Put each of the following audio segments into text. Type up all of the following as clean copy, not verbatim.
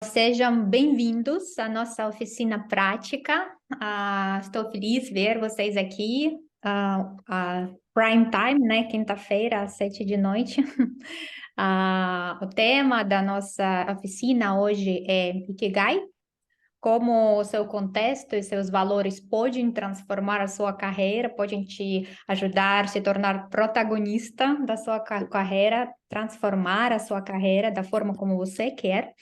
Sejam bem-vindos à nossa oficina prática. Estou feliz de ver vocês aqui. Prime time, né? Quinta-feira, às 7 da noite. O tema da nossa oficina hoje é Ikigai, como o seu contexto e seus valores podem transformar a sua carreira, podem te ajudar a se tornar protagonista da sua carreira, transformar a sua carreira da forma como você quer.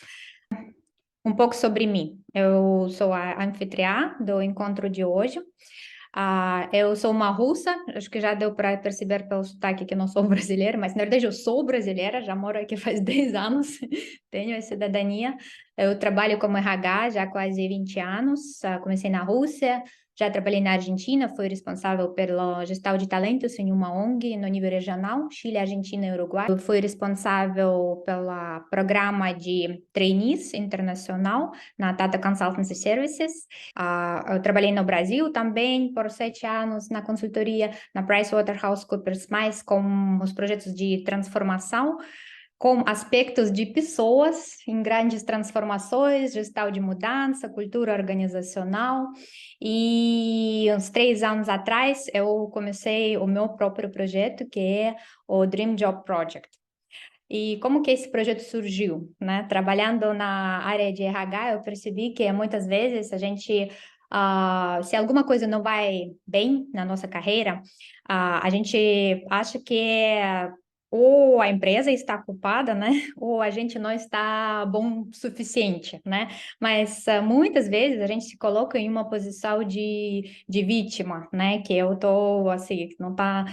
Um pouco sobre mim. Eu sou a anfitriã do encontro de hoje. Eu sou uma russa, acho que já deu para perceber pelo sotaque que eu não sou brasileira, mas na verdade eu sou brasileira, já moro aqui faz 10 anos, tenho a cidadania. Eu trabalho como RH já há quase 20 anos, comecei na Rússia, já trabalhei na Argentina, fui responsável pela gestão de talentos em uma ONG no nível regional, Chile, Argentina e Uruguai. Eu fui responsável pelo programa de trainees internacional na Tata Consultancy Services. Eu trabalhei no Brasil também por 7 anos na consultoria, na PricewaterhouseCoopers, mais com os projetos de transformação, com aspectos de pessoas em grandes transformações, gestão de mudança, cultura organizacional. E uns 3 anos atrás, eu comecei o meu próprio projeto, que é o Dream Job Project. E como que esse projeto surgiu, né? Trabalhando na área de RH, eu percebi que muitas vezes a gente, se alguma coisa não vai bem na nossa carreira, a gente acha que ou a empresa está culpada, né? Ou a gente não está bom o suficiente, né? Mas muitas vezes a gente se coloca em uma posição de vítima, né? Que eu tô assim, não tá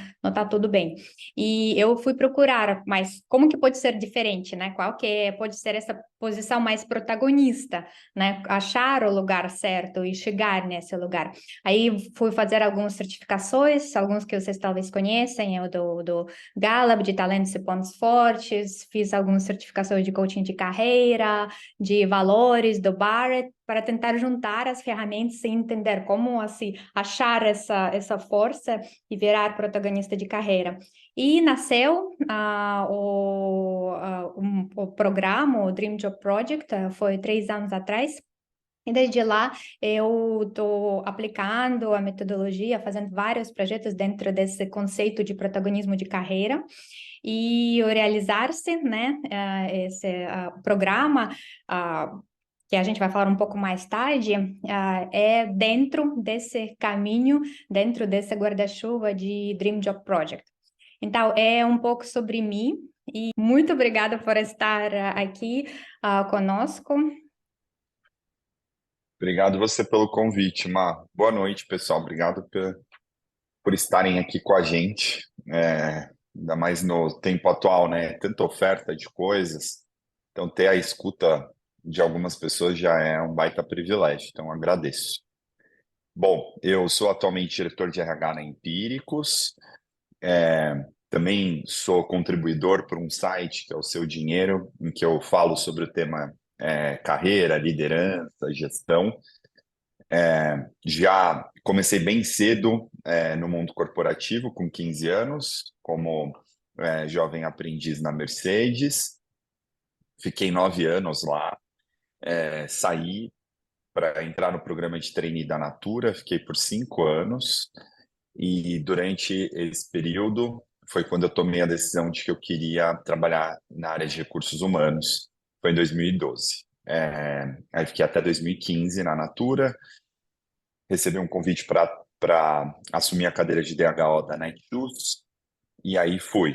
tudo bem. E eu fui procurar, mas como que pode ser diferente, né? Qual que pode ser essa posição mais protagonista, né? Achar o lugar certo e chegar nesse lugar. Aí fui fazer algumas certificações, alguns que vocês talvez conhecem, o do Gallup, de talentos e pontos fortes, fiz algumas certificações de coaching de carreira, de valores, do Barrett, para tentar juntar as ferramentas e entender como assim achar essa força e virar protagonista de carreira. E nasceu o programa, o Dream Job Project, foi 3 anos atrás. E desde lá eu estou aplicando a metodologia, fazendo vários projetos dentro desse conceito de protagonismo de carreira. E o realizar-se, né, esse programa, que a gente vai falar um pouco mais tarde, é dentro desse caminho, dentro desse guarda-chuva de Dream Job Project. Então, é um pouco sobre mim e muito obrigada por estar aqui conosco. Obrigado você pelo convite, Má. Boa noite, pessoal. Obrigado por estarem aqui com a gente. Ainda mais no tempo atual, né? Tanta oferta de coisas. Então, ter a escuta de algumas pessoas já é um baita privilégio. Então, agradeço. Bom, eu sou atualmente diretor de RH na Empíricos. Também sou contribuidor para um site que é o Seu Dinheiro, em que eu falo sobre o tema carreira, liderança, gestão. Já comecei bem cedo no mundo corporativo, com 15 anos, como jovem aprendiz na Mercedes. Fiquei 9 anos lá, saí para entrar no programa de trainee da Natura, fiquei por 5 anos, e durante esse período foi quando eu tomei a decisão de que eu queria trabalhar na área de recursos humanos, foi em 2012. Aí fiquei até 2015 na Natura, recebi um convite para assumir a cadeira de DHO da Netshoes, e aí fui.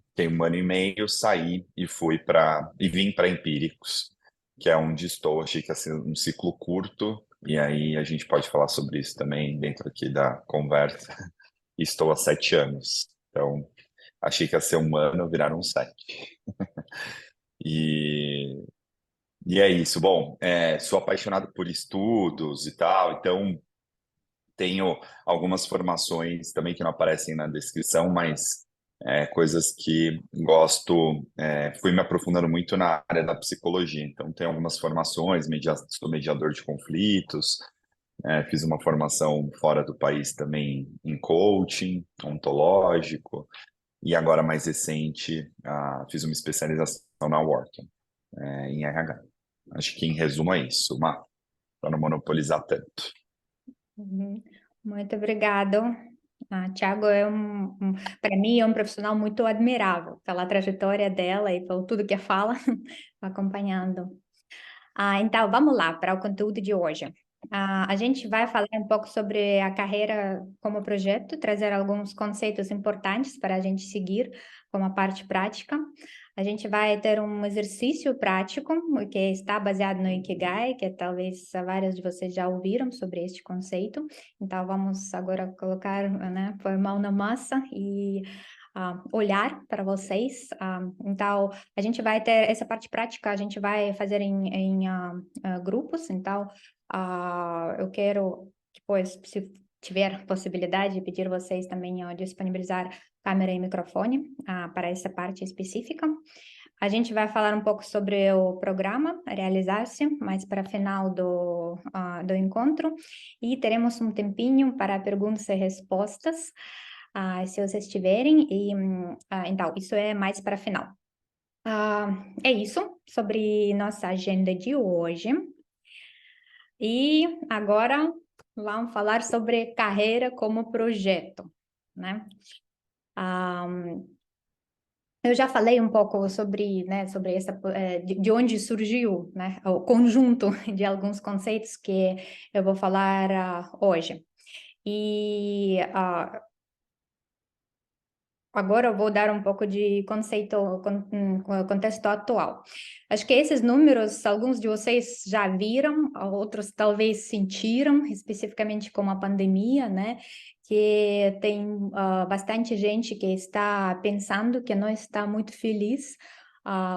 Fiquei 1 ano e meio, saí e vim para Empíricos, que é onde estou. Achei que ia ser um ciclo curto, e aí a gente pode falar sobre isso também dentro aqui da conversa. Estou há 7 anos, então achei que ia ser 1 ano, viraram 7. E, e é isso. Bom, sou apaixonado por estudos e tal, então tenho algumas formações também que não aparecem na descrição, mas coisas que gosto. Fui me aprofundando muito na área da psicologia, então tenho algumas formações, sou mediador de conflitos, fiz uma formação fora do país também em coaching ontológico, e agora mais recente fiz uma especialização na Wharton, em RH. Acho que em resumo é isso, para não monopolizar tanto. Uhum. Muito obrigado. Thiago para mim, é um profissional muito admirável pela trajetória dela e pelo tudo que fala, acompanhando. Então, vamos lá para o conteúdo de hoje. A gente vai falar um pouco sobre a carreira como projeto, trazer alguns conceitos importantes para a gente seguir como a parte prática. A gente vai ter um exercício prático que está baseado no Ikigai, que talvez vários de vocês já ouviram sobre este conceito. Então, vamos agora colocar, né, pôr mão na massa e olhar para vocês. Então, a gente vai ter essa parte prática, a gente vai fazer em grupos. Então, eu quero, depois, se tiver possibilidade, pedir vocês também disponibilizar câmera e microfone para essa parte específica. A gente vai falar um pouco sobre o programa a realizar-se mais para o final do encontro e teremos um tempinho para perguntas e respostas, se vocês tiverem. Então, isso é mais para final. É isso sobre nossa agenda de hoje. E agora vamos falar sobre carreira como projeto, né? Eu já falei um pouco sobre, né, sobre essa, de onde surgiu, né, o conjunto de alguns conceitos que eu vou falar hoje. E agora eu vou dar um pouco de contexto atual. Acho que esses números, alguns de vocês já viram, outros talvez sentiram, especificamente com a pandemia, né? Que tem bastante gente que está pensando que não está muito feliz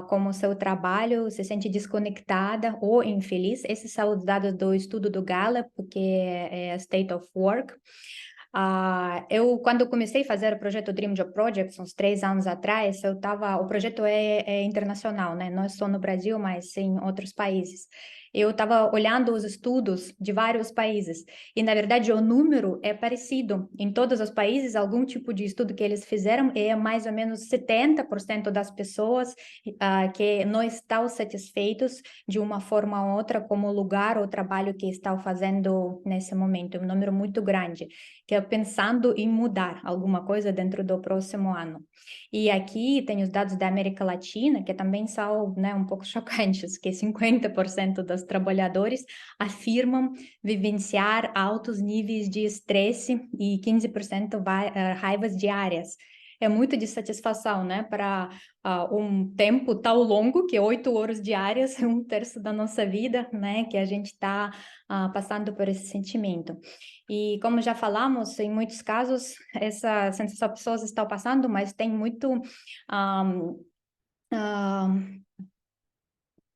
com o seu trabalho, se sente desconectada ou infeliz. Esses são os dados do estudo do Gallup, que é State of Work. Quando eu comecei a fazer o projeto Dream Job Projects, uns 3 anos atrás, o projeto é internacional, né? Não é só no Brasil, mas em outros países. Eu estava olhando os estudos de vários países e, na verdade, o número é parecido. Em todos os países, algum tipo de estudo que eles fizeram é mais ou menos 70% das pessoas que não estão satisfeitos de uma forma ou outra com o lugar ou trabalho que estão fazendo nesse momento. É um número muito grande, que é pensando em mudar alguma coisa dentro do próximo ano. E aqui tem os dados da América Latina, que também são, né, um pouco chocantes, que 50% dos trabalhadores afirmam vivenciar altos níveis de estresse e 15% raivas diárias. É muito de satisfação, né, para um tempo tão longo, que 8 horas diárias, 1/3 da nossa vida, né, que a gente está passando por esse sentimento. E como já falamos, em muitos casos, essa sensação as pessoas estão passando, mas tem muito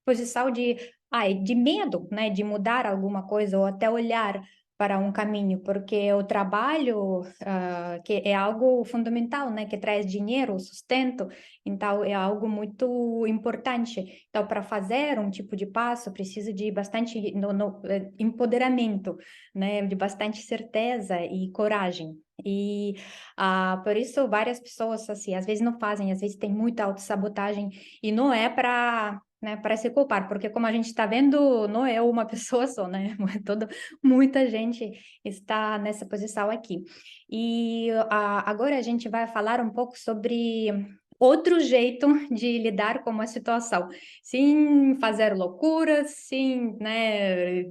posição de medo, né, de mudar alguma coisa ou até olhar para um caminho, porque o trabalho, que é algo fundamental, né, que traz dinheiro, sustento, então é algo muito importante. Então, para fazer um tipo de passo, precisa de bastante empoderamento, né, de bastante certeza e coragem. E por isso várias pessoas, assim, às vezes não fazem, às vezes tem muita autossabotagem, e não é para, né, para se culpar, porque como a gente está vendo, não é uma pessoa só, né? Muita gente está nessa posição aqui. E agora a gente vai falar um pouco sobre outro jeito de lidar com uma situação, sem fazer loucuras, sem, né,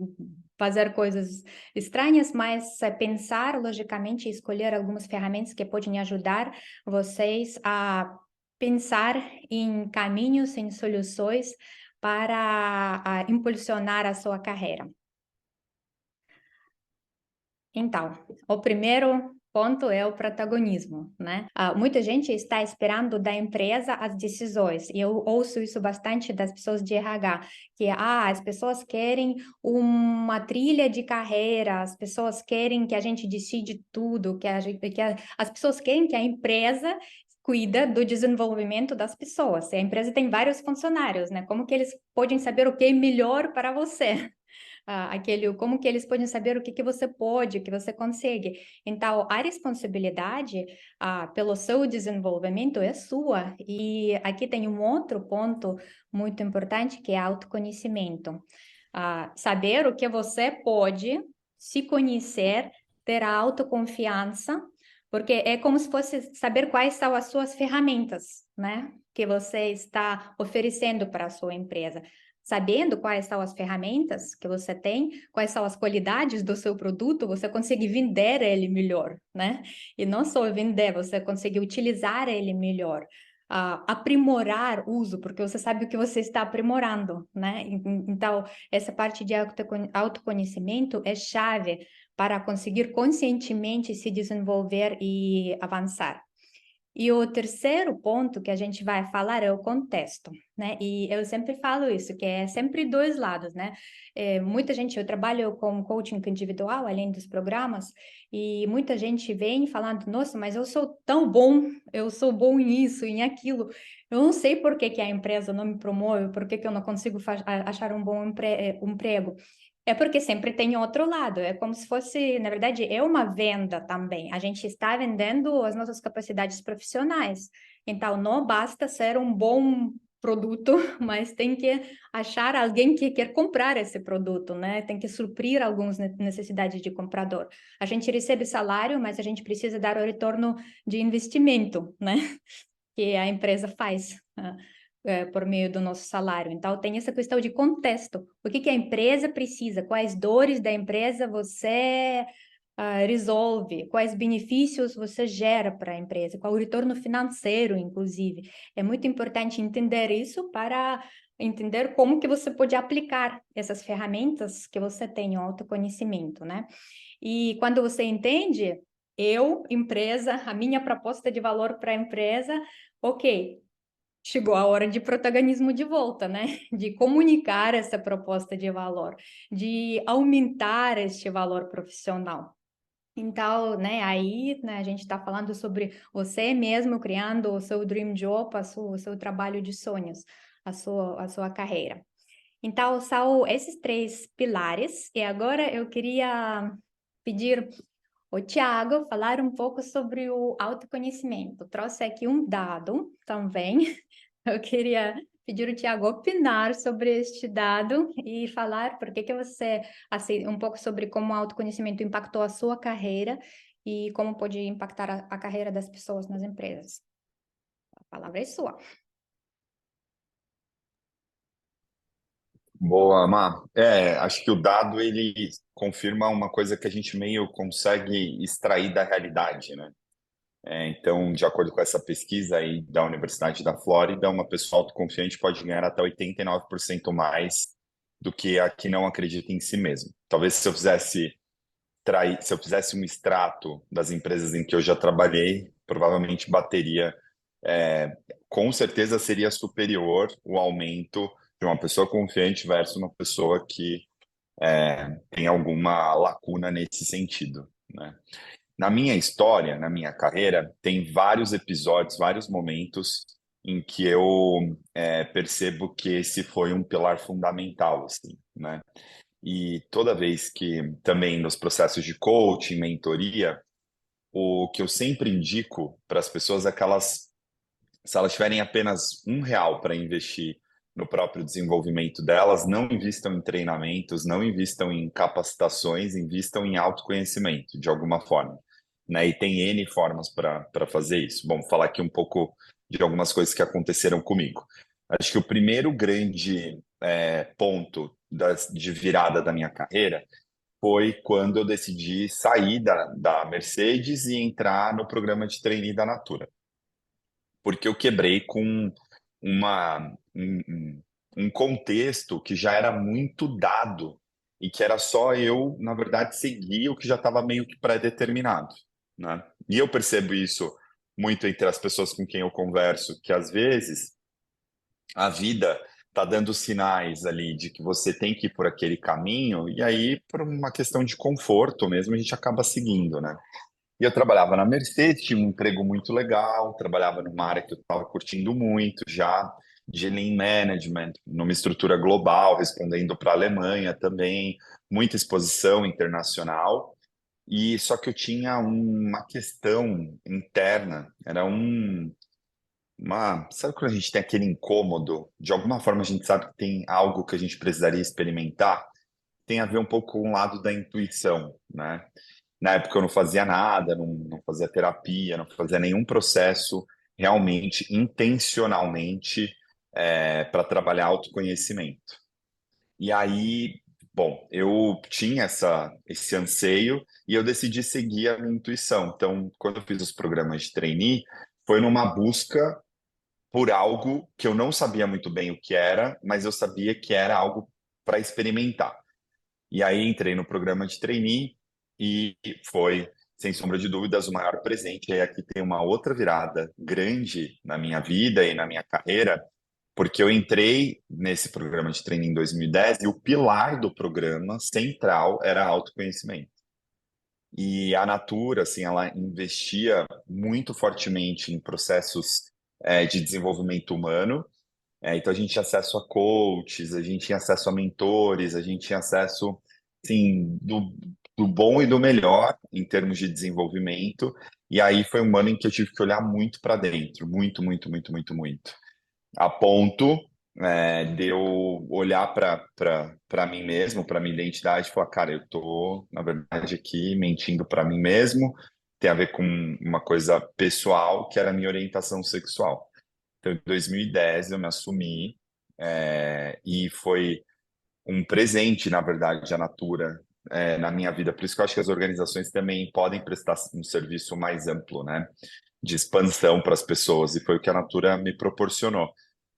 fazer coisas estranhas, mas pensar logicamente e escolher algumas ferramentas que podem ajudar vocês a pensar em caminhos, em soluções para impulsionar a sua carreira. Então, o primeiro ponto é o protagonismo, né? Muita gente está esperando da empresa as decisões, e eu ouço isso bastante das pessoas de RH, que as pessoas querem uma trilha de carreira, as pessoas querem que a gente decide tudo, as pessoas querem que a empresa cuida do desenvolvimento das pessoas. E a empresa tem vários funcionários, né? Como que eles podem saber o que é melhor para você? como que eles podem saber o que você pode, o que você consegue. Então, a responsabilidade pelo seu desenvolvimento é sua. E aqui tem um outro ponto muito importante, que é autoconhecimento. Saber o que você pode, se conhecer, ter a autoconfiança, porque é como se fosse saber quais são as suas ferramentas, né, que você está oferecendo para a sua empresa. Sabendo quais são as ferramentas que você tem, quais são as qualidades do seu produto, você consegue vender ele melhor, né? E não só vender, você consegue utilizar ele melhor. Aprimorar o uso, porque você sabe o que você está aprimorando, né? Então, essa parte de autoconhecimento é chave para conseguir conscientemente se desenvolver e avançar. E o terceiro ponto que a gente vai falar é o contexto, né? E eu sempre falo isso, que é sempre dois lados, né? Muita gente, eu trabalho com coaching individual, além dos programas, e muita gente vem falando, nossa, mas eu sou tão bom, eu sou bom em isso, em aquilo. Eu não sei por que que a empresa não me promove, por que que eu não consigo achar um bom emprego. É porque sempre tem outro lado, é como se fosse, na verdade, é uma venda também. A gente está vendendo as nossas capacidades profissionais. Então, não basta ser um bom produto, mas tem que achar alguém que quer comprar esse produto, né? Tem que suprir algumas necessidades de comprador. A gente recebe salário, mas a gente precisa dar o retorno de investimento, né? Que a empresa faz por meio do nosso salário. Então, tem essa questão de contexto. O que que a empresa precisa? Quais dores da empresa você resolve? Quais benefícios você gera para a empresa? Qual o retorno financeiro, inclusive? É muito importante entender isso para entender como que você pode aplicar essas ferramentas que você tem, o autoconhecimento, né? E quando você entende, empresa, a minha proposta de valor para a empresa, ok, chegou a hora de protagonismo de volta, né? De comunicar essa proposta de valor, de aumentar este valor profissional. Então, né, aí, né, a gente está falando sobre você mesmo criando o seu dream job, o seu trabalho de sonhos, a sua carreira. Então, são esses três pilares, e agora eu queria pedir o Tiago falar um pouco sobre o autoconhecimento. Trouxe aqui um dado também. Eu queria pedir o Tiago opinar sobre este dado e falar por que que você, assim, um pouco sobre como o autoconhecimento impactou a sua carreira e como pode impactar a carreira das pessoas nas empresas. A palavra é sua. Boa, Má. Acho que o dado ele confirma uma coisa que a gente meio consegue extrair da realidade, né? Então, de acordo com essa pesquisa aí da Universidade da Flórida, uma pessoa autoconfiante pode ganhar até 89% mais do que a que não acredita em si mesmo. Talvez se eu fizesse um extrato das empresas em que eu já trabalhei, provavelmente bateria, com certeza seria superior o aumento de uma pessoa confiante versus uma pessoa que tem alguma lacuna nesse sentido, né? Na minha história, na minha carreira, tem vários episódios, vários momentos em que eu percebo que esse foi um pilar fundamental, assim, né? E toda vez que, também nos processos de coaching, mentoria, o que eu sempre indico para as pessoas é que se elas tiverem apenas R$ 1 para investir no próprio desenvolvimento delas, não invistam em treinamentos, não invistam em capacitações, invistam em autoconhecimento, de alguma forma, né? E tem N formas para fazer isso. Bom, vou falar aqui um pouco de algumas coisas que aconteceram comigo. Acho que o primeiro grande ponto de virada da minha carreira foi quando eu decidi sair da Mercedes e entrar no programa de trainee da Natura, porque eu quebrei com um contexto que já era muito dado e que era só eu, na verdade, seguir o que já estava meio que pré-determinado, né? E eu percebo isso muito entre as pessoas com quem eu converso, que às vezes a vida está dando sinais ali de que você tem que ir por aquele caminho, e aí, por uma questão de conforto mesmo, a gente acaba seguindo, né? E eu trabalhava na Mercedes, tinha um emprego muito legal, trabalhava numa área que eu estava curtindo muito já. de Lean Management, numa estrutura global, respondendo para a Alemanha também, muita exposição internacional. E só que eu tinha uma questão interna, era sabe quando a gente tem aquele incômodo? De alguma forma a gente sabe que tem algo que a gente precisaria experimentar, tem a ver um pouco com o lado da intuição, né? Na época eu não fazia nada, não fazia terapia, não fazia nenhum processo realmente, intencionalmente, para trabalhar autoconhecimento. E aí, bom, eu tinha esse anseio e eu decidi seguir a minha intuição. Então, quando eu fiz os programas de trainee, foi numa busca por algo que eu não sabia muito bem o que era, mas eu sabia que era algo para experimentar. E aí entrei no programa de trainee e foi, sem sombra de dúvidas, o maior presente. E aí aqui tem uma outra virada grande na minha vida e na minha carreira, porque eu entrei nesse programa de trainee em 2010 e o pilar do programa central era autoconhecimento. E a Natura, assim, ela investia muito fortemente em processos de desenvolvimento humano. Então a gente tinha acesso a coaches, a gente tinha acesso a mentores, a gente tinha acesso, assim, do bom e do melhor em termos de desenvolvimento. E aí foi um ano em que eu tive que olhar muito para dentro, muito, muito, muito, muito, muito. A ponto de eu olhar para mim mesmo, para minha identidade, e falar, cara, eu tô, na verdade, aqui mentindo para mim mesmo. Tem a ver com uma coisa pessoal, que era a minha orientação sexual. Então, em 2010, eu me assumi, e foi um presente, na verdade, a Natura, na minha vida. Por isso que eu acho que as organizações também podem prestar um serviço mais amplo, né, de expansão para as pessoas, e foi o que a Natura me proporcionou.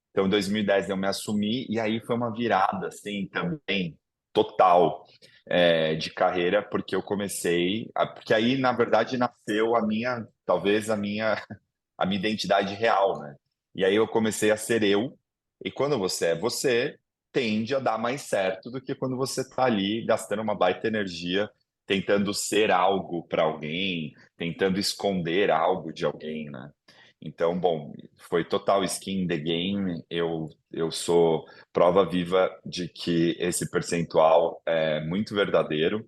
Então, em 2010, eu me assumi, e aí foi uma virada, assim, também, total, de carreira, porque eu comecei, porque aí, na verdade, nasceu talvez a minha identidade real, né? E aí eu comecei a ser eu, e quando você é você, tende a dar mais certo do que quando você está ali gastando uma baita energia tentando ser algo para alguém, tentando esconder algo de alguém, né? Então, bom, foi total skin in the game. Eu sou prova viva de que esse percentual é muito verdadeiro.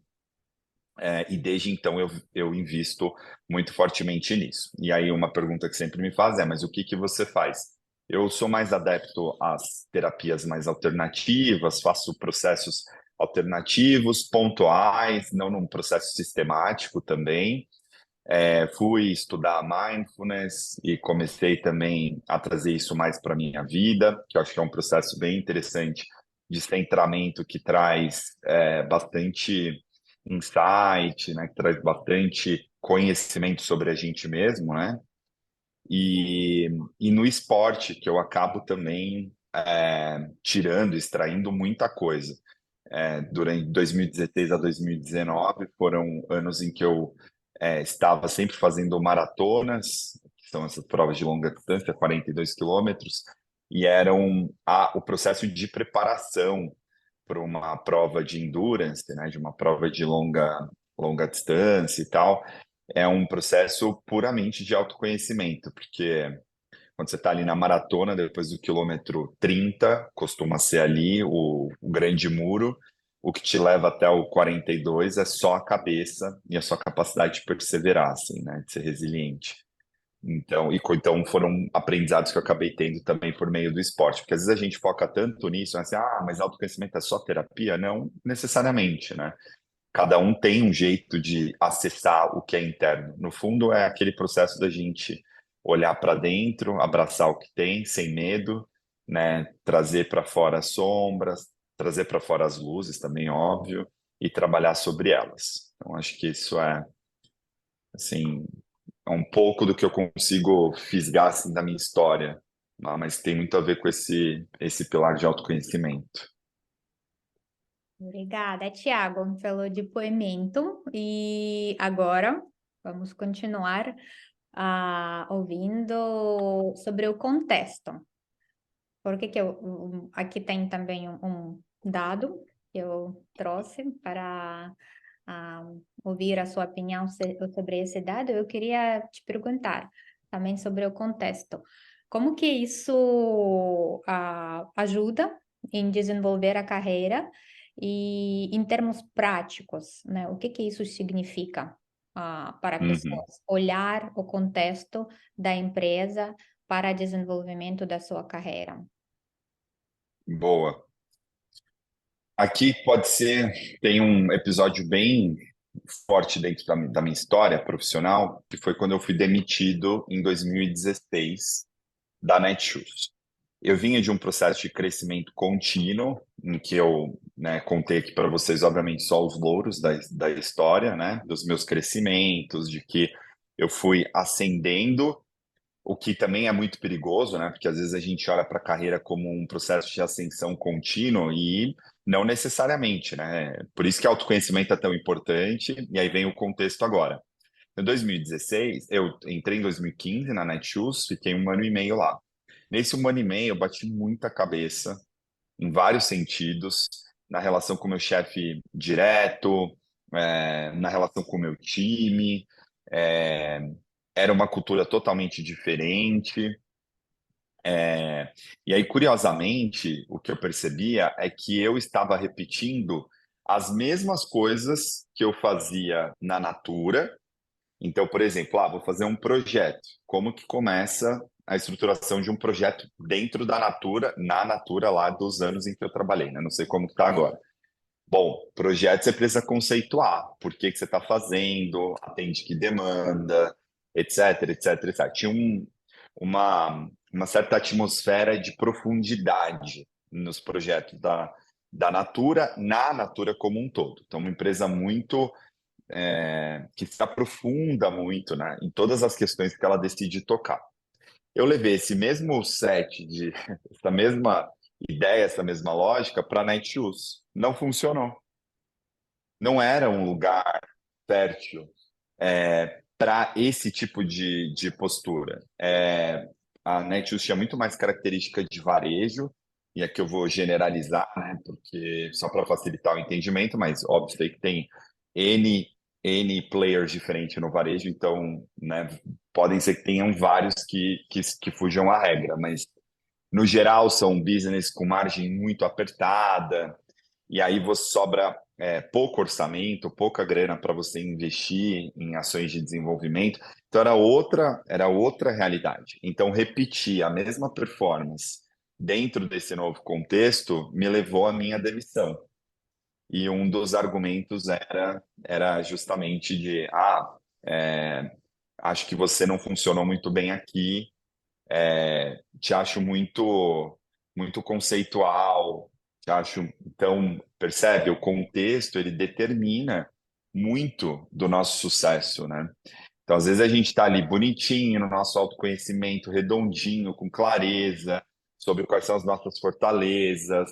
E desde então eu invisto muito fortemente nisso. E aí uma pergunta que sempre me faz mas o que que você faz? Eu sou mais adepto às terapias mais alternativas, faço processos alternativos, pontuais, não num processo sistemático também. Fui estudar mindfulness e comecei também a trazer isso mais para minha vida, que eu acho que é um processo bem interessante de centramento que traz bastante insight, né, que traz bastante conhecimento sobre a gente mesmo, né? E, e no esporte, que eu acabo também tirando, extraindo muita coisa. Durante 2016 a 2019 foram anos em que eu estava sempre fazendo maratonas, que são essas provas de longa distância, 42 quilômetros, e eram o processo de preparação para uma prova de endurance, né, de uma prova de longa distância e tal, é um processo puramente de autoconhecimento, porque quando você está ali na maratona, depois do quilômetro 30, costuma ser ali o grande muro. O que te leva até o 42 é só a cabeça e a sua capacidade de perseverar, assim, né? De ser resiliente. Então foram aprendizados que eu acabei tendo também por meio do esporte, porque às vezes a gente foca tanto nisso, né? Assim, mas autoconhecimento é só terapia? Não necessariamente, né? Cada um tem um jeito de acessar o que é interno. No fundo, é aquele processo da gente olhar para dentro, abraçar o que tem, sem medo, né? Trazer para fora as sombras, trazer para fora as luzes também, óbvio, e trabalhar sobre elas. Então, acho que isso assim, é um pouco do que eu consigo fisgar assim, da minha história, mas tem muito a ver com esse pilar de autoconhecimento. Obrigada, Tiago, pelo depoimento. E agora vamos continuar ouvindo sobre o contexto. Porque que aqui tem também um dado que eu trouxe para ouvir a sua opinião sobre esse dado. Eu queria te perguntar também sobre o contexto. Como que isso ajuda em desenvolver a carreira e em termos práticos, né? O que que isso significa para Uhum. pessoas? Olhar o contexto da empresa para desenvolvimento da sua carreira. Boa. Aqui pode ser, tem um episódio bem forte dentro da minha história profissional, que foi quando eu fui demitido em 2016 da Netshoes. Eu vinha de um processo de crescimento contínuo, em que eu, né, contei aqui para vocês, obviamente, só os louros da história, né, dos meus crescimentos, de que eu fui ascendendo, o que também é muito perigoso, né, porque às vezes a gente olha para a carreira como um processo de ascensão contínuo e não necessariamente, né? Por isso que autoconhecimento é tão importante, e aí vem o contexto agora. Em 2016, eu entrei em 2015 na Netshoes, fiquei um ano e meio lá. Nesse um ano e meio, eu bati muita cabeça, em vários sentidos, na relação com o meu chefe direto, na relação com o meu time. é, Era uma cultura totalmente diferente. E aí, curiosamente, o que eu percebia é que eu estava repetindo as mesmas coisas que eu fazia na Natura. Então, por exemplo, vou fazer um projeto. Como que começa a estruturação de um projeto dentro da Natura, na Natura lá dos anos em que eu trabalhei, né? Não sei como que está agora. Bom, projeto você precisa conceituar. Por que que você está fazendo, atende que demanda, etc, etc, etc. Tinha uma certa atmosfera de profundidade nos projetos da Natura, na Natura como um todo. Então, uma empresa muito que se aprofunda muito, né, em todas as questões que ela decide tocar. Eu levei esse mesmo set de essa mesma ideia, essa mesma lógica para a Netshoes. Não funcionou. Não era um lugar fértil para esse tipo de postura. A Netshoes tinha muito mais característica de varejo, e aqui eu vou generalizar, né, porque só para facilitar o entendimento, mas óbvio sei que tem N, N players diferentes no varejo, então, né, podem ser que tenham vários que fujam à regra, mas no geral são business com margem muito apertada, e aí você sobra pouco orçamento, pouca grana para você investir em ações de desenvolvimento. Então era outra realidade. Então repetir a mesma performance dentro desse novo contexto me levou à minha demissão. E um dos argumentos era justamente de acho que você não funcionou muito bem aqui, te acho muito conceitual, te acho, então, percebe, o contexto ele determina muito do nosso sucesso, né? Então, às vezes a gente está ali bonitinho no nosso autoconhecimento, redondinho, com clareza, sobre quais são as nossas fortalezas,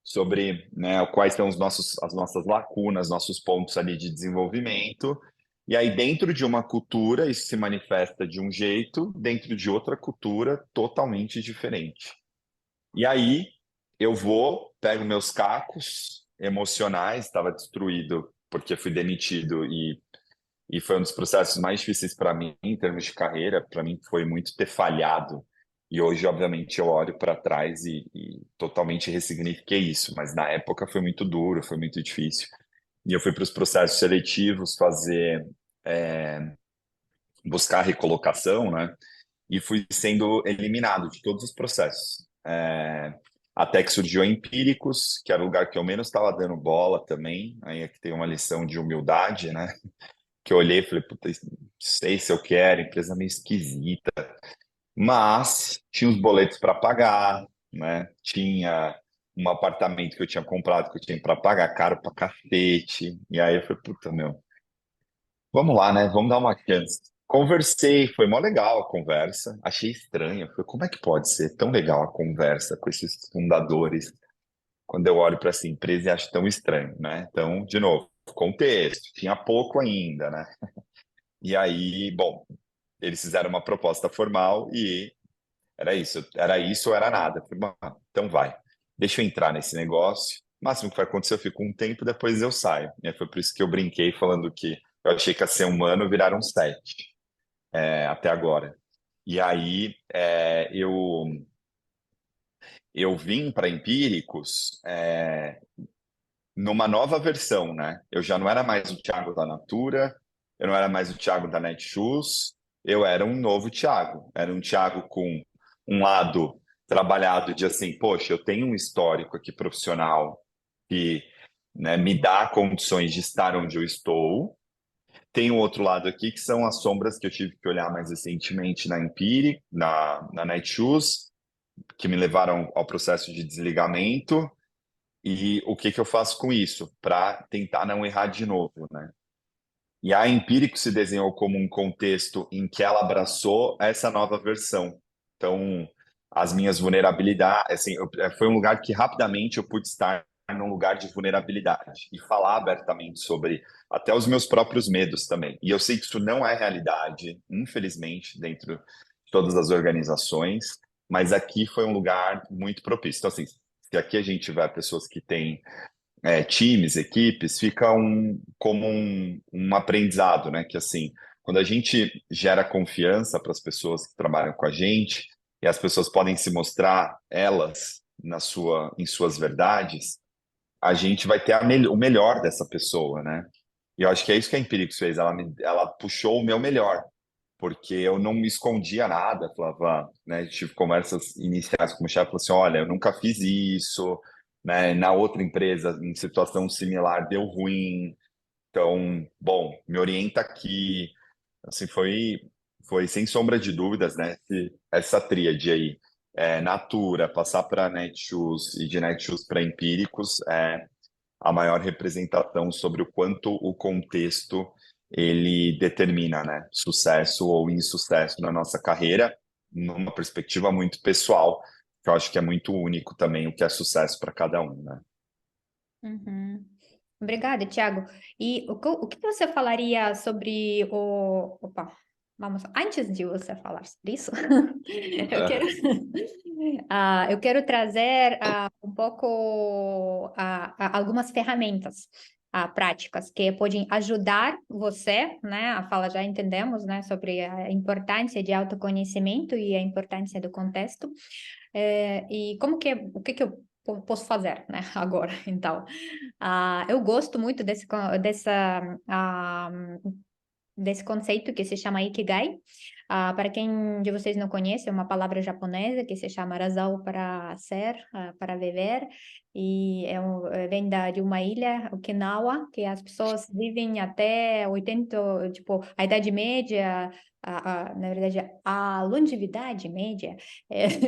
sobre, né, quais são as nossas lacunas, nossos pontos ali de desenvolvimento. E aí, dentro de uma cultura, isso se manifesta de um jeito, dentro de outra cultura, totalmente diferente. E aí, eu pego meus cacos emocionais, estava destruído porque fui demitido e foi um dos processos mais difíceis para mim em termos de carreira. Para mim foi muito ter falhado. E hoje, obviamente, eu olho para trás e totalmente ressignifiquei isso. Mas na época foi muito duro, foi muito difícil. E eu fui para os processos seletivos buscar recolocação, né? E fui sendo eliminado de todos os processos. Até que surgiu a Empíricos, que era o lugar que eu menos estava dando bola também. Aí aqui tem uma lição de humildade, né? Que eu olhei e falei, puta, não sei se eu quero, empresa meio esquisita. Mas tinha os boletos para pagar, né? Tinha um apartamento que eu tinha comprado que eu tinha para pagar, caro pra cacete. E aí eu falei, puta, meu, vamos lá, né? Vamos dar uma chance. Conversei, foi mó legal a conversa. Achei estranho. Falei, como é que pode ser tão legal a conversa com esses fundadores? Quando eu olho para essa empresa e acho tão estranho, né? Então, de novo, contexto, tinha pouco ainda, né? E aí, bom, eles fizeram uma proposta formal e era isso ou era nada. Eu falei, "Bom, então vai, deixa eu entrar nesse negócio. O máximo que vai acontecer, eu fico um tempo, depois eu saio. E aí foi por isso que eu brinquei falando que eu achei que ia ser um ano, viraram 7, até agora. E aí eu vim para Empíricos numa nova versão, né? Eu já não era mais o Thiago da Natura, eu não era mais o Thiago da Netshoes, eu era um novo Thiago. Era um Thiago com um lado trabalhado de assim, poxa, eu tenho um histórico aqui profissional que, né, me dá condições de estar onde eu estou. Tem o outro lado aqui, que são as sombras que eu tive que olhar mais recentemente na Empiric, na Netshoes, que me levaram ao processo de desligamento. E o que que eu faço com isso? Para tentar não errar de novo, né? E a Empírico se desenhou como um contexto em que ela abraçou essa nova versão. Então, as minhas vulnerabilidades, assim, foi um lugar que rapidamente eu pude estar num lugar de vulnerabilidade e falar abertamente sobre até os meus próprios medos também. E eu sei que isso não é realidade, infelizmente, dentro de todas as organizações, mas aqui foi um lugar muito propício. Então, assim, se aqui a gente tiver pessoas que têm times, equipes, fica como um aprendizado, né? Que assim, quando a gente gera confiança para as pessoas que trabalham com a gente, e as pessoas podem se mostrar elas em suas verdades, a gente vai ter o melhor dessa pessoa, né? E eu acho que é isso que a Empíricos fez, ela puxou o meu melhor, porque eu não me escondia nada, falava, né, tive conversas iniciais com o chefe, falou assim, olha, eu nunca fiz isso, né, na outra empresa, em situação similar, deu ruim, então, bom, me orienta aqui, assim, foi sem sombra de dúvidas, né, essa tríade aí, Natura, passar para Netshoes e de Netshoes para Empíricos, a maior representação sobre o quanto o contexto ele determina, né, sucesso ou insucesso na nossa carreira, numa perspectiva muito pessoal, que eu acho que é muito único também o que é sucesso para cada um, né? Uhum. Obrigada, Thiago. E o que você falaria sobre o... Opa, vamos, antes de você falar sobre isso, eu quero, eu quero trazer um pouco algumas ferramentas práticas que podem ajudar você, né? A fala já entendemos, né, sobre a importância de autoconhecimento e a importância do contexto. E o que que eu posso fazer, né, agora, então. Eu gosto muito desse conceito que se chama Ikigai. Para quem de vocês não conhece, é uma palavra japonesa que se chama razão para ser, para viver, e vem de uma ilha, Okinawa, que as pessoas vivem até 80, tipo, a Idade Média, na verdade, a longevidade média,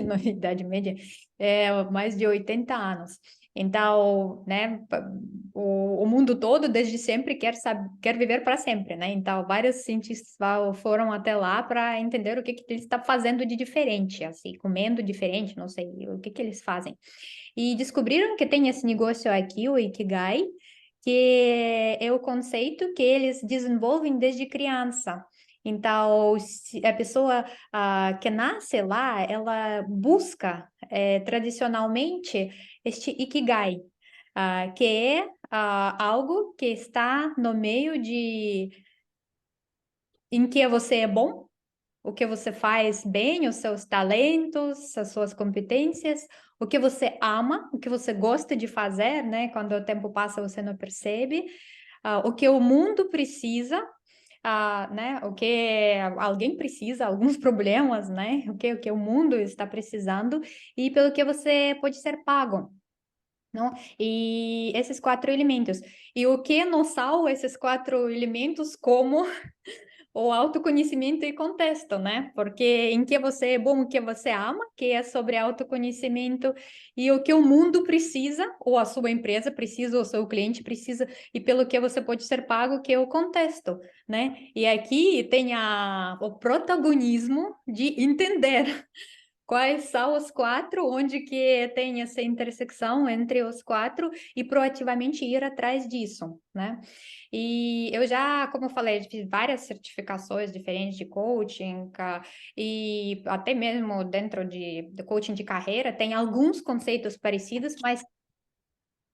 na Idade Média, é mais de 80 anos. Então, né, o mundo todo desde sempre quer viver para sempre, né? Então, vários cientistas foram até lá para entender o que que ele está fazendo de diferente, assim, comendo diferente, não sei, o que que eles fazem. E descobriram que tem esse negócio aqui, o Ikigai, que é o conceito que eles desenvolvem desde criança. Então, se a pessoa que nasce lá, ela busca tradicionalmente este Ikigai, que é algo que está no meio de em que você é bom, o que você faz bem, os seus talentos, as suas competências, o que você ama, o que você gosta de fazer, né? Quando o tempo passa, você não percebe, o que o mundo precisa. Né, o que alguém precisa, alguns problemas, né? O que o mundo está precisando e pelo que você pode ser pago. Não? E esses quatro elementos. E o que não são esses quatro elementos como o autoconhecimento e contexto, né? Porque em que você é bom, o que você ama, que é sobre autoconhecimento, e o que o mundo precisa, ou a sua empresa precisa, ou o seu cliente precisa, e pelo que você pode ser pago, que é o contexto, né? E aqui tem o protagonismo de entender quais são os quatro, onde que tem essa intersecção entre os quatro e proativamente ir atrás disso, né? E eu já, como eu falei, fiz várias certificações diferentes de coaching, e até mesmo dentro de coaching de carreira, tem alguns conceitos parecidos, mas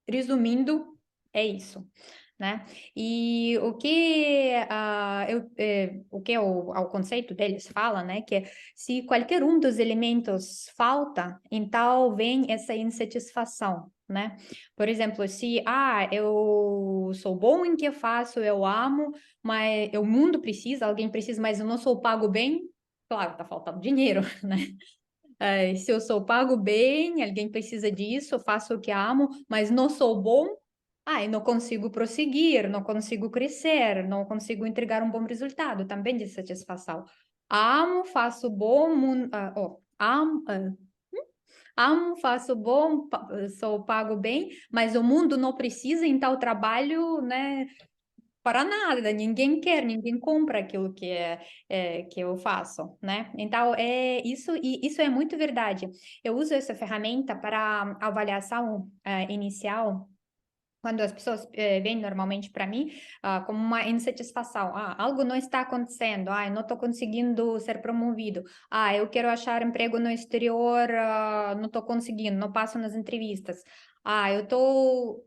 resumindo, é isso. né? E o conceito deles fala, né, que se qualquer um dos elementos falta, então vem essa insatisfação, né? Por exemplo, se eu sou bom em que eu faço, eu amo, mas o mundo precisa, alguém precisa, mas eu não sou pago bem, claro, tá faltando dinheiro, né? Se eu sou pago bem, alguém precisa disso, eu faço o que amo, mas não sou bom, eu não consigo prosseguir, não consigo crescer, não consigo entregar um bom resultado, também de satisfação. Amo, faço bom, amo, faço bom, sou pago bem, mas o mundo não precisa, então o trabalho, né, para nada, ninguém quer, ninguém compra aquilo que eu faço, né? Então, é isso, e isso é muito verdade. Eu uso essa ferramenta para avaliação inicial, quando as pessoas vêm normalmente para mim como uma insatisfação. Algo não está acontecendo, eu não estou conseguindo ser promovido, eu quero achar emprego no exterior, não estou conseguindo, não passo nas entrevistas. Eu estou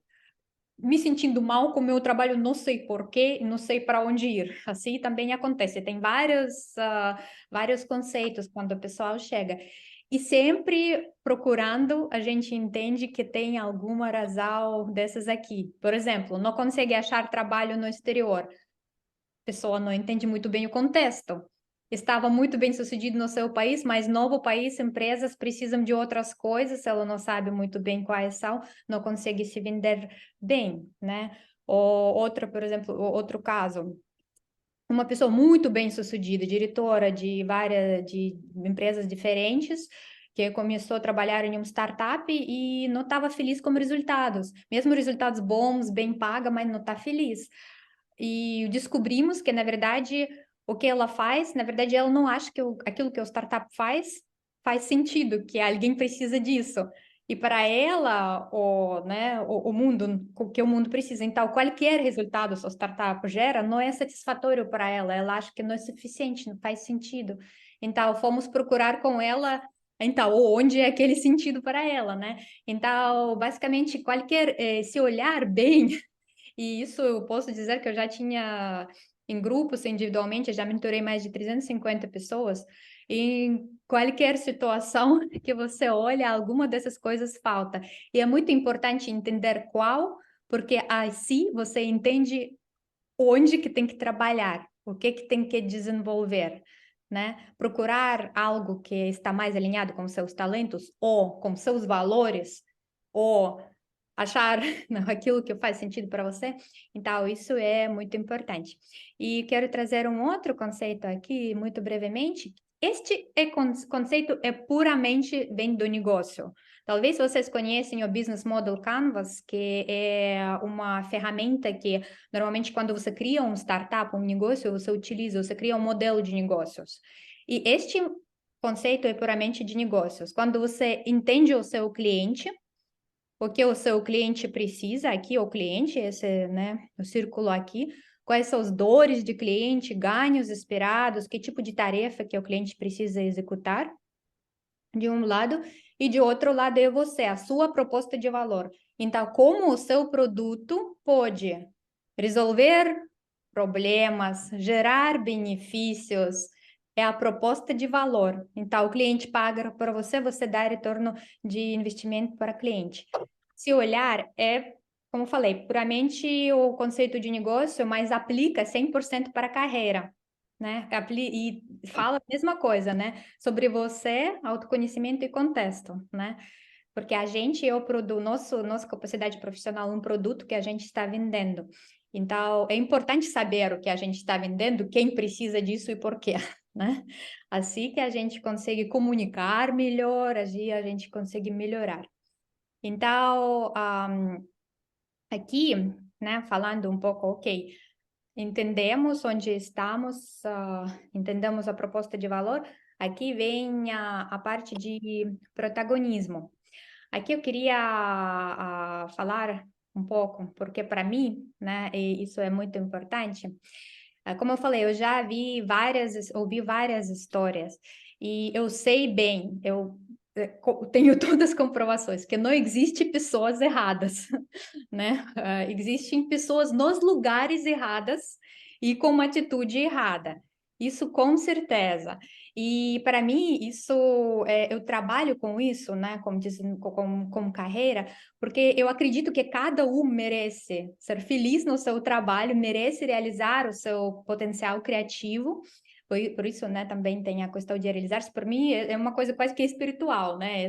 me sentindo mal com o meu trabalho, não sei porquê, não sei para onde ir. Assim também acontece. Tem vários conceitos quando o pessoal chega. E sempre procurando, a gente entende que tem alguma razão dessas aqui. Por exemplo, não consegue achar trabalho no exterior, pessoa não entende muito bem o contexto. Estava muito bem sucedido no seu país, mas novo país, empresas precisam de outras coisas, ela não sabe muito bem quais são, não consegue se vender bem, né? Ou outra, por exemplo, outro caso, uma pessoa muito bem sucedida, diretora de empresas diferentes, que começou a trabalhar em uma startup e não estava feliz com os resultados, mesmo resultados bons, bem paga, mas não está feliz. E descobrimos que, na verdade, o que ela faz, na verdade, ela não acha que aquilo que o startup faz sentido, que alguém precisa disso. E para ela, o mundo, o que o mundo precisa. Então, qualquer resultado que a startup gera não é satisfatório para ela. Ela acha que não é suficiente, não faz sentido. Então, fomos procurar com ela, então, onde é aquele sentido para ela, né? Então, basicamente, se olhar bem e isso eu posso dizer que eu já tinha em grupos, individualmente, eu já mentorei mais de 350 pessoas. E em qualquer situação que você olha, alguma dessas coisas falta. E é muito importante entender qual, porque assim você entende onde que tem que trabalhar, o que tem que desenvolver, né? Procurar algo que está mais alinhado com seus talentos ou com seus valores, ou achar não, aquilo que faz sentido para você. Então, isso é muito importante. E quero trazer um outro conceito aqui, muito brevemente. Conceito é puramente vem do negócio. Talvez vocês conhecem o Business Model Canvas, que é uma ferramenta que, normalmente, quando você cria um startup, um negócio, você cria um modelo de negócios. E este conceito é puramente de negócios. Quando você entende o seu cliente, o que o seu cliente precisa aqui, o cliente, esse, né, o círculo aqui, quais são as dores de cliente, ganhos esperados, que tipo de tarefa que o cliente precisa executar, de um lado, e de outro lado é você, a sua proposta de valor. Então, como o seu produto pode resolver problemas, gerar benefícios, é a proposta de valor. Então, o cliente paga para você, você dá retorno de investimento para o cliente. Se olhar, como eu falei, puramente o conceito de negócio, mas aplica 100% para a carreira, né? E fala a mesma coisa, né? Sobre você, autoconhecimento e contexto, né? Porque a gente é o produto, nossa capacidade profissional, um produto que a gente está vendendo. Então, é importante saber o que a gente está vendendo, quem precisa disso e por quê, né? Assim que a gente consegue comunicar melhor, assim a gente consegue melhorar. Então, aqui, né, falando um pouco, ok, entendemos onde estamos, entendemos a proposta de valor, aqui vem a parte de protagonismo. Aqui eu queria falar um pouco, porque para mim, né, e isso é muito importante. Como eu falei, eu ouvi várias histórias e eu sei bem, tenho todas as comprovações que não existe pessoas erradas, né? Existem pessoas nos lugares erradas e com uma atitude errada. Isso com certeza. E para mim, eu trabalho com isso, né? Como dizem, como carreira, porque eu acredito que cada um merece ser feliz no seu trabalho, merece realizar o seu potencial criativo. Por isso, né, também tem a questão de realizar-se. Por mim, é uma coisa quase que espiritual, né?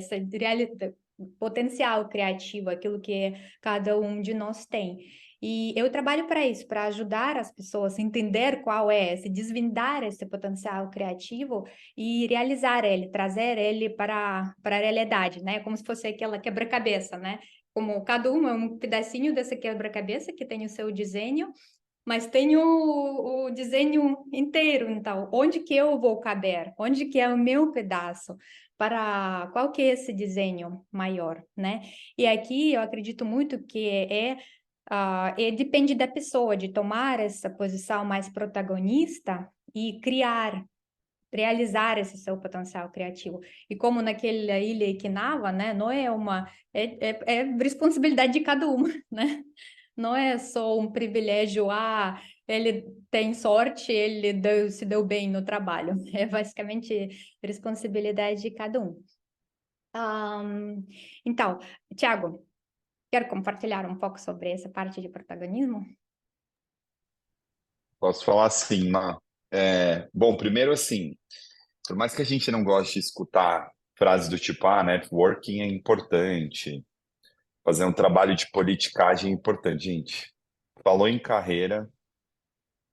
Potencial criativo, aquilo que cada um de nós tem. E eu trabalho para isso, para ajudar as pessoas a entender qual é, se desvendar esse potencial criativo e realizar ele, trazer ele para a realidade, né? Como se fosse aquela quebra-cabeça, né? Como cada um é um pedacinho dessa quebra-cabeça que tem o seu desenho, mas tem o desenho inteiro, então, onde que eu vou caber? Onde que é o meu pedaço? Para qual que é esse desenho maior, né? E aqui eu acredito muito que depende da pessoa de tomar essa posição mais protagonista e criar, realizar esse seu potencial criativo. E como naquela ilha Okinawa, né? Não é é responsabilidade de cada um, né? Não é só um privilégio, ele tem sorte, se deu bem no trabalho. É basicamente responsabilidade de cada um. Então, Tiago, quer compartilhar um pouco sobre essa parte de protagonismo? Posso falar assim, bom, primeiro assim, por mais que a gente não goste de escutar frases do tipo, networking é importante, fazer um trabalho de politicagem é importante, gente. Falou em carreira,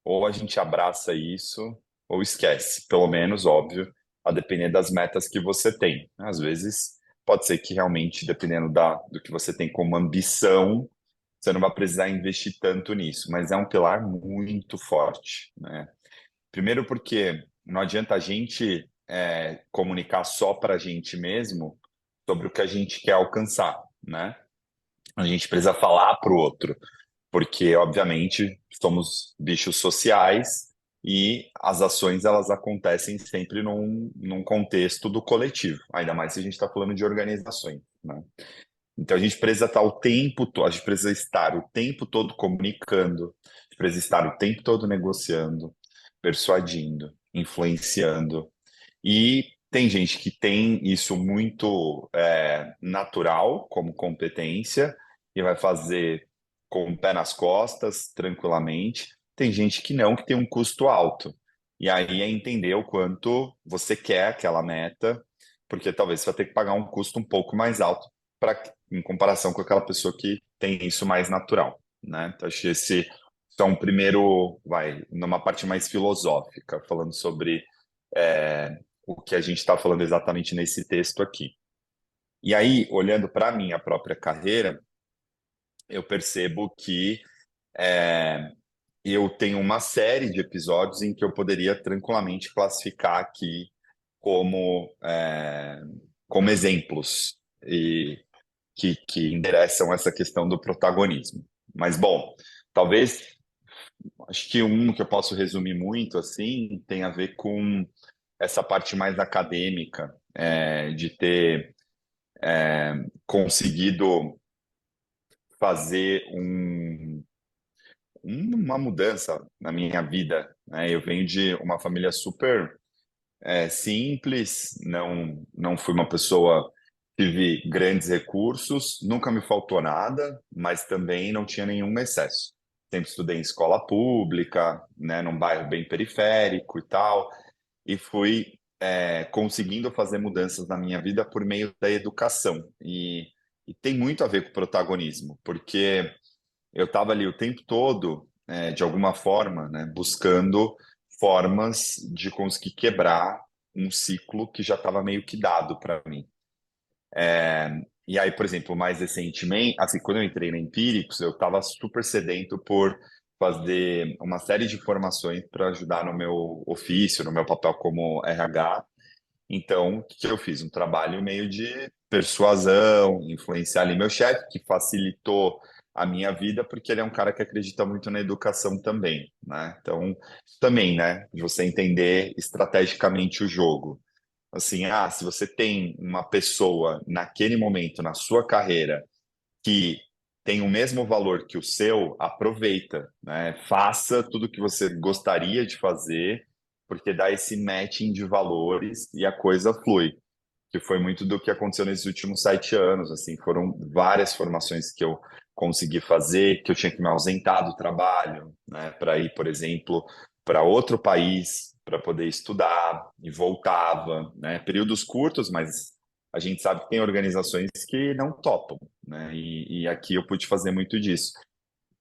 ou a gente abraça isso, ou esquece. Pelo menos, óbvio, a depender das metas que você tem. Às vezes, pode ser que realmente, dependendo do que você tem como ambição, você não vai precisar investir tanto nisso, mas é um pilar muito forte, né? Primeiro porque não adianta a gente comunicar só para a gente mesmo sobre o que a gente quer alcançar, né? A gente precisa falar para o outro, porque, obviamente, somos bichos sociais e as ações elas acontecem sempre num contexto do coletivo, ainda mais se a gente está falando de organizações, né? Então a gente precisa estar o tempo todo, a gente precisa estar o tempo todo comunicando, a gente precisa estar o tempo todo negociando, persuadindo, influenciando. E tem gente que tem isso muito natural como competência e vai fazer com o pé nas costas, tranquilamente. Tem gente que não, que tem um custo alto. E aí é entender o quanto você quer aquela meta, porque talvez você vai ter que pagar um custo um pouco mais alto em comparação com aquela pessoa que tem isso mais natural, né? Então, acho que esse é um primeiro, numa parte mais filosófica, falando sobre o que a gente está falando exatamente nesse texto aqui. E aí, olhando para a minha própria carreira, eu percebo que eu tenho uma série de episódios em que eu poderia tranquilamente classificar aqui como exemplos e que endereçam essa questão do protagonismo. Mas, bom, talvez, acho que um que eu posso resumir muito assim tem a ver com essa parte mais acadêmica, de ter conseguido fazer uma mudança na minha vida, né? Eu venho de uma família super simples, não fui uma pessoa, tive grandes recursos, nunca me faltou nada, mas também não tinha nenhum excesso. Sempre estudei em escola pública, né, num bairro bem periférico e tal, e fui conseguindo fazer mudanças na minha vida por meio da educação. E tem muito a ver com protagonismo, porque eu estava ali o tempo todo, de alguma forma, né, buscando formas de conseguir quebrar um ciclo que já estava meio que dado para mim. E aí, por exemplo, mais recentemente, assim, quando eu entrei na Empíricos, eu estava super sedento por fazer uma série de formações para ajudar no meu ofício, no meu papel como RH. Então, o que que eu fiz? Um trabalho meio de persuasão, influenciar ali meu chefe, que facilitou a minha vida, porque ele é um cara que acredita muito na educação também, né? Então, também, né? De você entender estrategicamente o jogo. Assim, se você tem uma pessoa naquele momento na sua carreira que tem o mesmo valor que o seu, aproveita, né? Faça tudo o que você gostaria de fazer, porque dá esse matching de valores e a coisa flui. Que foi muito do que aconteceu nesses últimos 7 anos, assim, foram várias formações que eu consegui fazer, que eu tinha que me ausentar do trabalho, né, para ir, por exemplo, para outro país, para poder estudar, e voltava, né, períodos curtos, mas a gente sabe que tem organizações que não topam, né, e aqui eu pude fazer muito disso.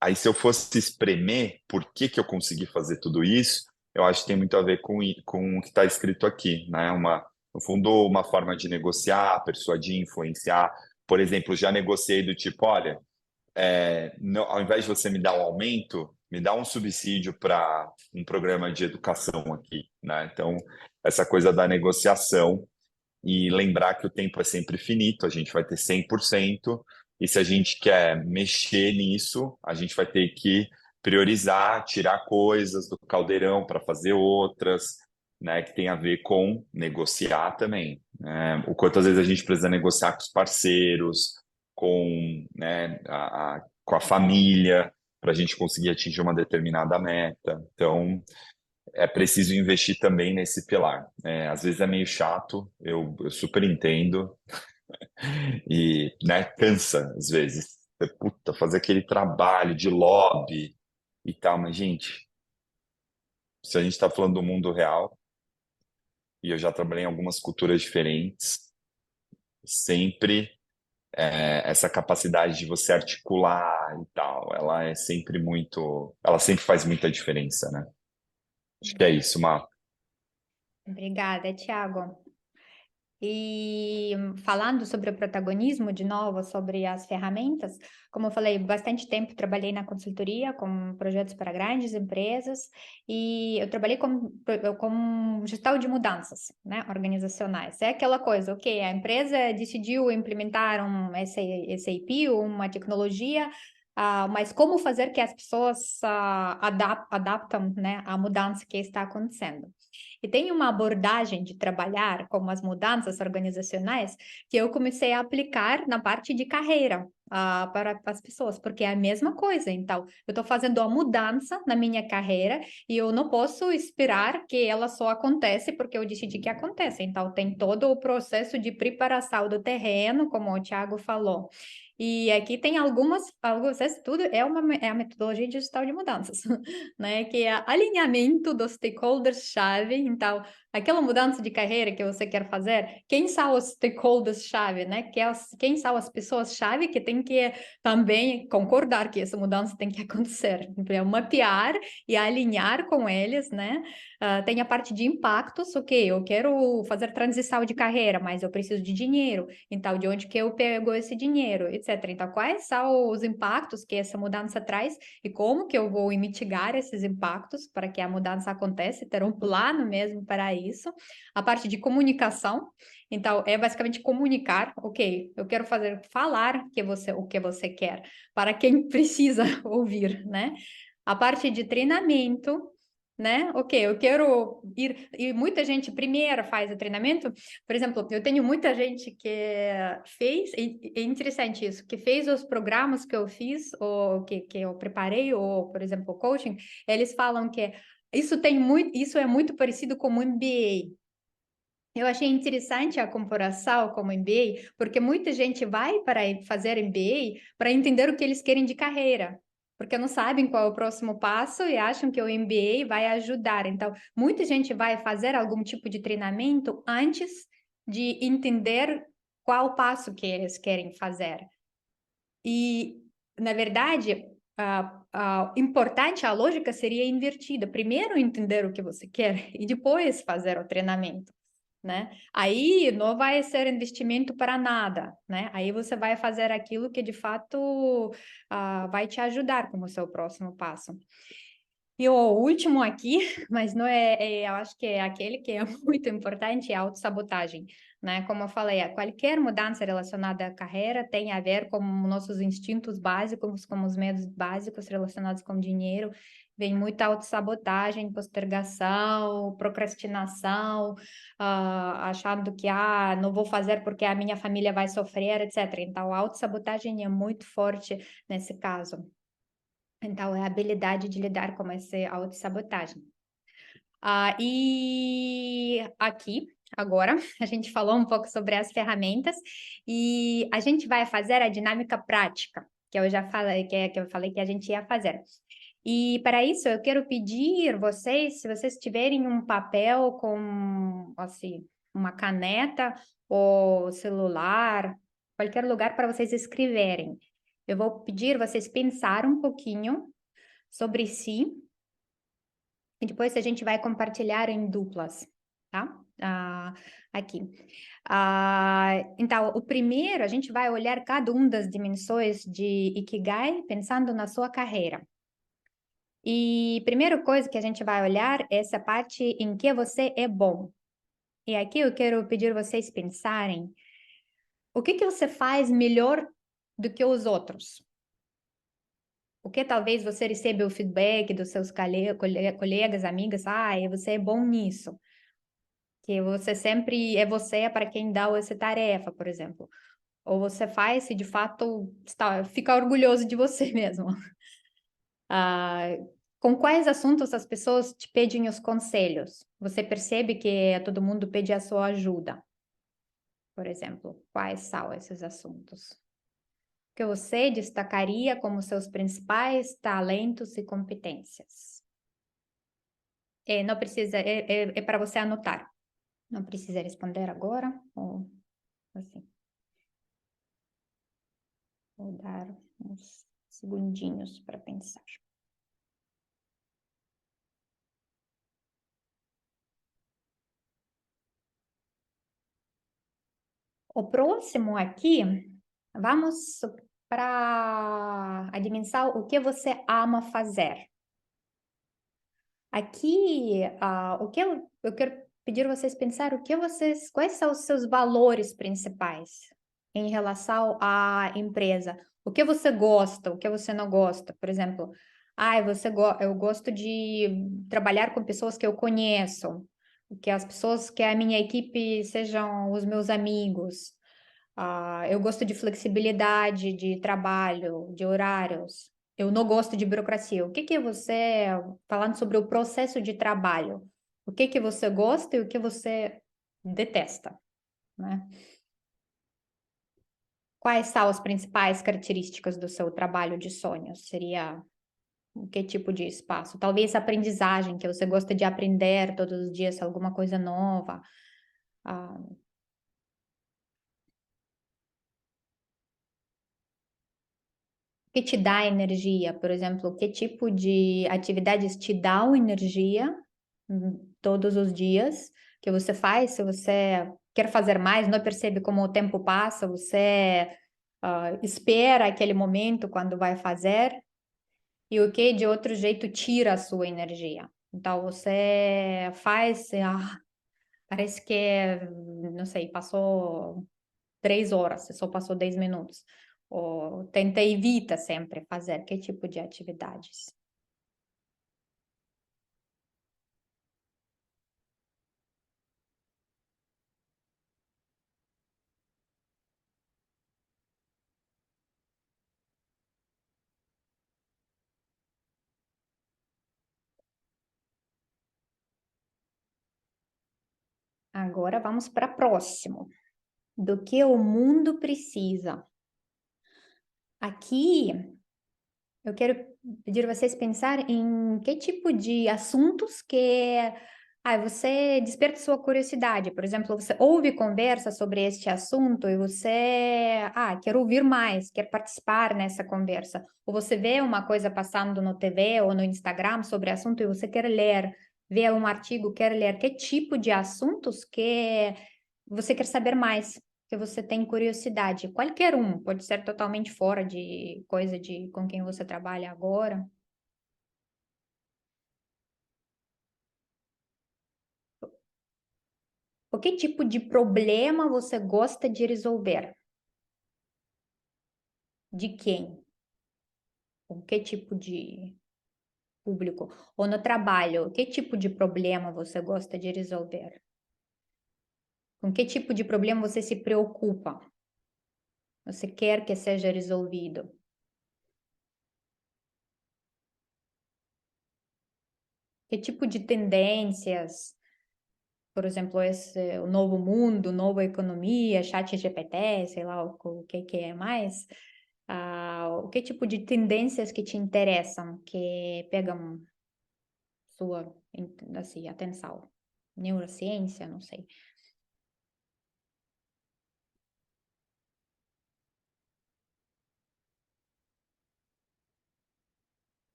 Aí, se eu fosse espremer por que que eu consegui fazer tudo isso, eu acho que tem muito a ver com o que está escrito aqui, né? No fundo, uma forma de negociar, persuadir, influenciar. Por exemplo, já negociei do tipo, olha, ao invés de você me dar um aumento, me dá um subsídio para um programa de educação aqui, né? Então, essa coisa da negociação e lembrar que o tempo é sempre finito, a gente vai ter 100%, e se a gente quer mexer nisso, a gente vai ter que priorizar, tirar coisas do caldeirão para fazer outras, né, que tem a ver com negociar também, né? O quanto às vezes a gente precisa negociar com os parceiros, com, né, com a família, para a gente conseguir atingir uma determinada meta. Então, é preciso investir também nesse pilar. Às vezes é meio chato, eu super entendo, e, né, cansa às vezes. Puta, fazer aquele trabalho de lobby e tal, mas, gente, se a gente está falando do mundo real, e eu já trabalhei em algumas culturas diferentes, sempre essa capacidade de você articular e tal, ela é sempre muito, ela sempre faz muita diferença, né? Acho que é isso, Má. Obrigada, Tiago. E falando sobre o protagonismo, de novo, sobre as ferramentas, como eu falei, bastante tempo trabalhei na consultoria com projetos para grandes empresas e eu trabalhei como gestão de mudanças, né, organizacionais. É aquela coisa, ok, a empresa decidiu implementar um SAP, uma tecnologia, mas como fazer que as pessoas adaptam, né, à mudança que está acontecendo? E tem uma abordagem de trabalhar com as mudanças organizacionais que eu comecei a aplicar na parte de carreira. Para as pessoas, porque é a mesma coisa. Então, eu estou fazendo a mudança na minha carreira e eu não posso esperar que ela só acontece porque eu decidi que acontece. Então, tem todo o processo de preparação do terreno, como o Thiago falou. E aqui tem alguns, esse tudo é a metodologia digital de mudanças, né? Que é alinhamento dos stakeholders-chave. Então, aquela mudança de carreira que você quer fazer, quem são os stakeholders-chave, né? Quem são as pessoas-chave que tem que também concordar que essa mudança tem que acontecer. Então, mapear e alinhar com eles, né? Tem a parte de impactos, ok, eu quero fazer transição de carreira, mas eu preciso de dinheiro. Então, de onde que eu pego esse dinheiro, etc. Então, quais são os impactos que essa mudança traz e como que eu vou mitigar esses impactos para que a mudança aconteça, ter um plano mesmo para isso. A parte de comunicação, então, é basicamente comunicar, ok, eu quero falar o que você quer, para quem precisa ouvir, né? A parte de treinamento, né? Ok, eu quero ir. E muita gente primeiro faz o treinamento. Por exemplo, eu tenho muita gente que fez, e é interessante isso, que fez os programas que eu fiz, ou que eu preparei, ou, por exemplo, o coaching, eles falam que isso é muito parecido com o MBA. Eu achei interessante a comparação com o MBA, porque muita gente vai para fazer MBA para entender o que eles querem de carreira, porque não sabem qual é o próximo passo e acham que o MBA vai ajudar. Então, muita gente vai fazer algum tipo de treinamento antes de entender qual passo que eles querem fazer. E, na verdade, importante, a lógica seria invertida. Primeiro entender o que você quer e depois fazer o treinamento, né? Aí não vai ser investimento para nada, né? Aí você vai fazer aquilo que de fato vai te ajudar como seu próximo passo. E o último aqui, mas não eu acho que é aquele que é muito importante, é a autossabotagem, né? Como eu falei, qualquer mudança relacionada à carreira tem a ver com nossos instintos básicos, como os medos básicos relacionados com dinheiro. Vem muita autossabotagem, postergação, procrastinação, achando que não vou fazer porque a minha família vai sofrer, etc. Então, a autossabotagem é muito forte nesse caso. Então, é a habilidade de lidar com essa autossabotagem. E aqui, agora, a gente falou um pouco sobre as ferramentas e a gente vai fazer a dinâmica prática, que eu já falei, que eu falei que a gente ia fazer. E para isso, eu quero pedir vocês, se vocês tiverem um papel com, assim, uma caneta ou celular, qualquer lugar para vocês escreverem. Eu vou pedir vocês pensar um pouquinho sobre si, e depois a gente vai compartilhar em duplas, tá? Aqui. Então, o primeiro, a gente vai olhar cada uma das dimensões de Ikigai, pensando na sua carreira. E a primeira coisa que a gente vai olhar é essa parte em que você é bom. E aqui eu quero pedir vocês pensarem o que você faz melhor do que os outros. O que talvez você receba o feedback dos seus colegas, amigas, você é bom nisso. Que você sempre você para quem dá essa tarefa, por exemplo. Ou você faz se de fato fica orgulhoso de você mesmo. Ah, com quais assuntos as pessoas te pedem os conselhos? Você percebe que todo mundo pede a sua ajuda, por exemplo. Quais são esses assuntos? Que você destacaria como seus principais talentos e competências? Não precisa, é para você anotar. Não precisa responder agora, ou assim, vou dar uns segundinhos para pensar. O próximo aqui, vamos para a dimensão o que você ama fazer. Aqui, o que eu quero pedir vocês pensar quais são os seus valores principais em relação à empresa. O que você gosta, o que você não gosta. Por exemplo, eu gosto de trabalhar com pessoas que eu conheço, que as pessoas que a minha equipe sejam os meus amigos. Eu gosto de flexibilidade de trabalho, de horários. Eu não gosto de burocracia. O que que você, falando sobre o processo de trabalho, o que que você gosta e o que você detesta, né? Quais são as principais características do seu trabalho de sonhos? Seria que tipo de espaço? Talvez aprendizagem, que você gosta de aprender todos os dias alguma coisa nova. Ah, que te dá energia, por exemplo, que tipo de atividades te dão energia todos os dias que você faz, se você quer fazer mais, não percebe como o tempo passa, você espera aquele momento quando vai fazer, e o que de outro jeito tira a sua energia. Então você faz, parece que, não sei, passou 3 horas, você só passou 10 minutos. Ou tenta evita sempre fazer que tipo de atividades. Agora vamos para próximo. Do que o mundo precisa. Aqui eu quero pedir vocês pensar em que tipo de assuntos que você desperta sua curiosidade. Por exemplo, você ouve conversa sobre este assunto e você quer ouvir mais, quer participar nessa conversa. Ou você vê uma coisa passando no TV ou no Instagram sobre assunto e você quer ler, vê um artigo, quer ler. Que tipo de assuntos que você quer saber mais? Que você tem curiosidade. Qualquer um, pode ser totalmente fora de coisa de com quem você trabalha agora. O que tipo de problema você gosta de resolver? De quem? Com que tipo de público? Ou no trabalho, que tipo de problema você gosta de resolver? Com que tipo de problema você se preocupa? Você quer que seja resolvido? Que tipo de tendências, por exemplo, o novo mundo, nova economia, chat GPT, sei lá o que é mais, o que tipo de tendências que te interessam, que pegam sua, assim, atenção? Neurociência, não sei.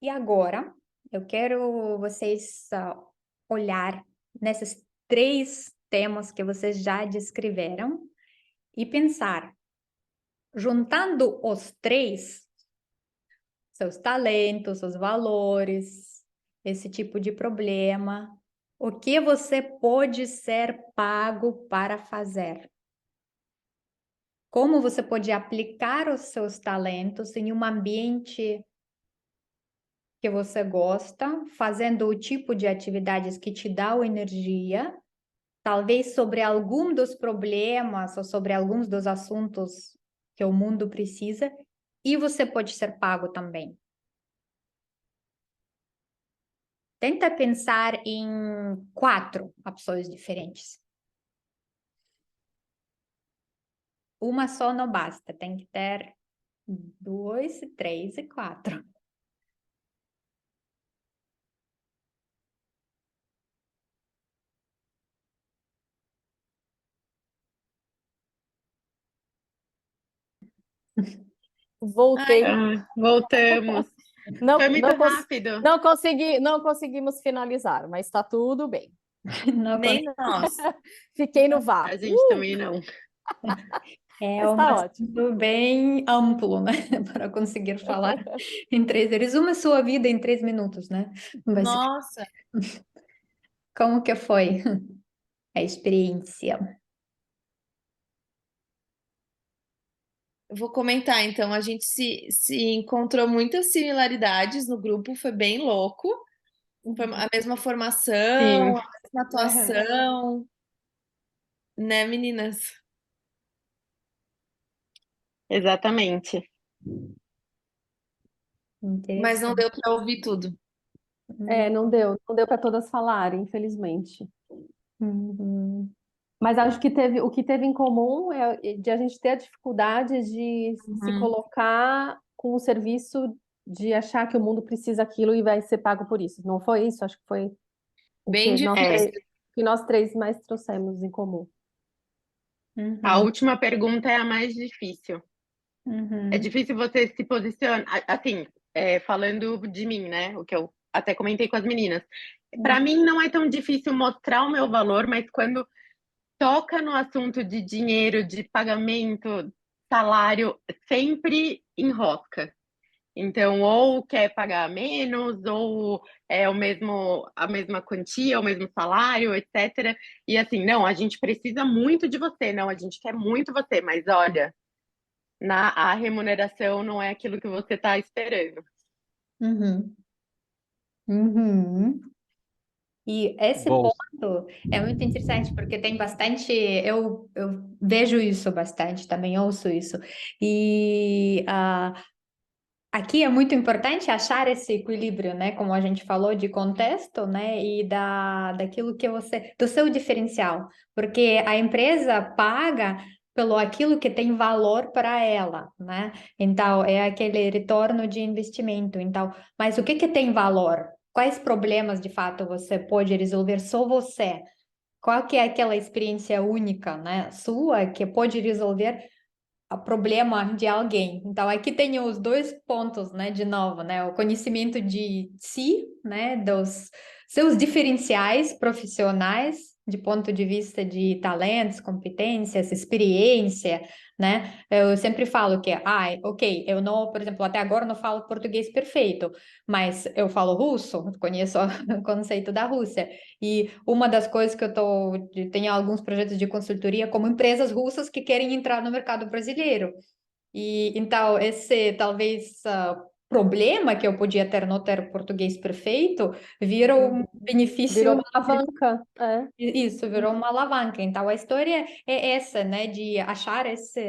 E agora, eu quero vocês olhar nesses três temas que vocês já descreveram e pensar, juntando os três, seus talentos, seus valores, esse tipo de problema, o que você pode ser pago para fazer? Como você pode aplicar os seus talentos em um ambiente que você gosta, fazendo o tipo de atividades que te dão energia, talvez sobre algum dos problemas ou sobre alguns dos assuntos que o mundo precisa, e você pode ser pago também. Tenta pensar em 4 opções diferentes. Uma só não basta, tem que ter 2, 3 e 4. Voltei. Voltamos. Não, Foi muito não, rápido. não conseguimos finalizar, mas está tudo bem. Não Nem nós. Fiquei no A vácuo. gente também não. É Mas um tá ótimo. assunto bem amplo, né? Para conseguir falar em 3. Resume a sua vida em 3 minutos, né? Nossa, Como que foi a experiência? eu vou comentar então. A gente se encontrou muitas similaridades no grupo, foi bem louco. Foi a mesma Sim. formação, a mesma atuação, né, meninas? Exatamente. Mas não Interessante. deu para ouvir tudo. Não deu para todas falarem, infelizmente. Uhum. Mas acho que o que teve em comum é de a gente ter a dificuldade de se Uhum. colocar com o serviço de achar que o mundo precisa aquilo e vai ser pago por isso. Não foi isso? Acho que foi o Bem que difícil. nós três mais trouxemos em comum. A Uhum. última pergunta é a mais difícil. É Uhum. difícil você se posicionar, assim, falando de mim, né? O que eu até comentei com as meninas. Para Uhum. mim não é tão difícil mostrar o meu valor, mas quando toca no assunto de dinheiro, de pagamento, salário, sempre enrosca. Então, ou quer pagar menos, ou é a mesma quantia, o mesmo salário, etc. E assim, não, a gente precisa muito de você, não, a gente quer muito você, mas olha, a remuneração não é aquilo que você está esperando. Uhum. Uhum. E esse Bom, ponto é muito interessante, porque tem bastante, eu vejo isso bastante, também ouço isso. E aqui é muito importante achar esse equilíbrio, né? Como a gente falou, de contexto, né? E daquilo que do seu diferencial. Porque a empresa paga pelo aquilo que tem valor para ela, né? Então, é aquele retorno de investimento. Então, mas o que que tem valor? Quais problemas de fato você pode resolver só você? Qual que é aquela experiência única, né, sua, que pode resolver o problema de alguém? Então, aqui tem os 2 pontos, né, de novo, né, o conhecimento de si, né, dos seus diferenciais profissionais, de ponto de vista de talentos, competências, experiência, né? Eu sempre falo que, ok, eu não, por exemplo, até agora não falo português perfeito, mas eu falo russo, conheço o conceito da Rússia. E uma das coisas que tenho alguns projetos de consultoria como empresas russas que querem entrar no mercado brasileiro. E então, esse talvez problema que eu podia ter não ter português perfeito, vira um Virou benefício. uma alavanca. Isso, virou uma alavanca. Então, a história é essa, né? De achar esse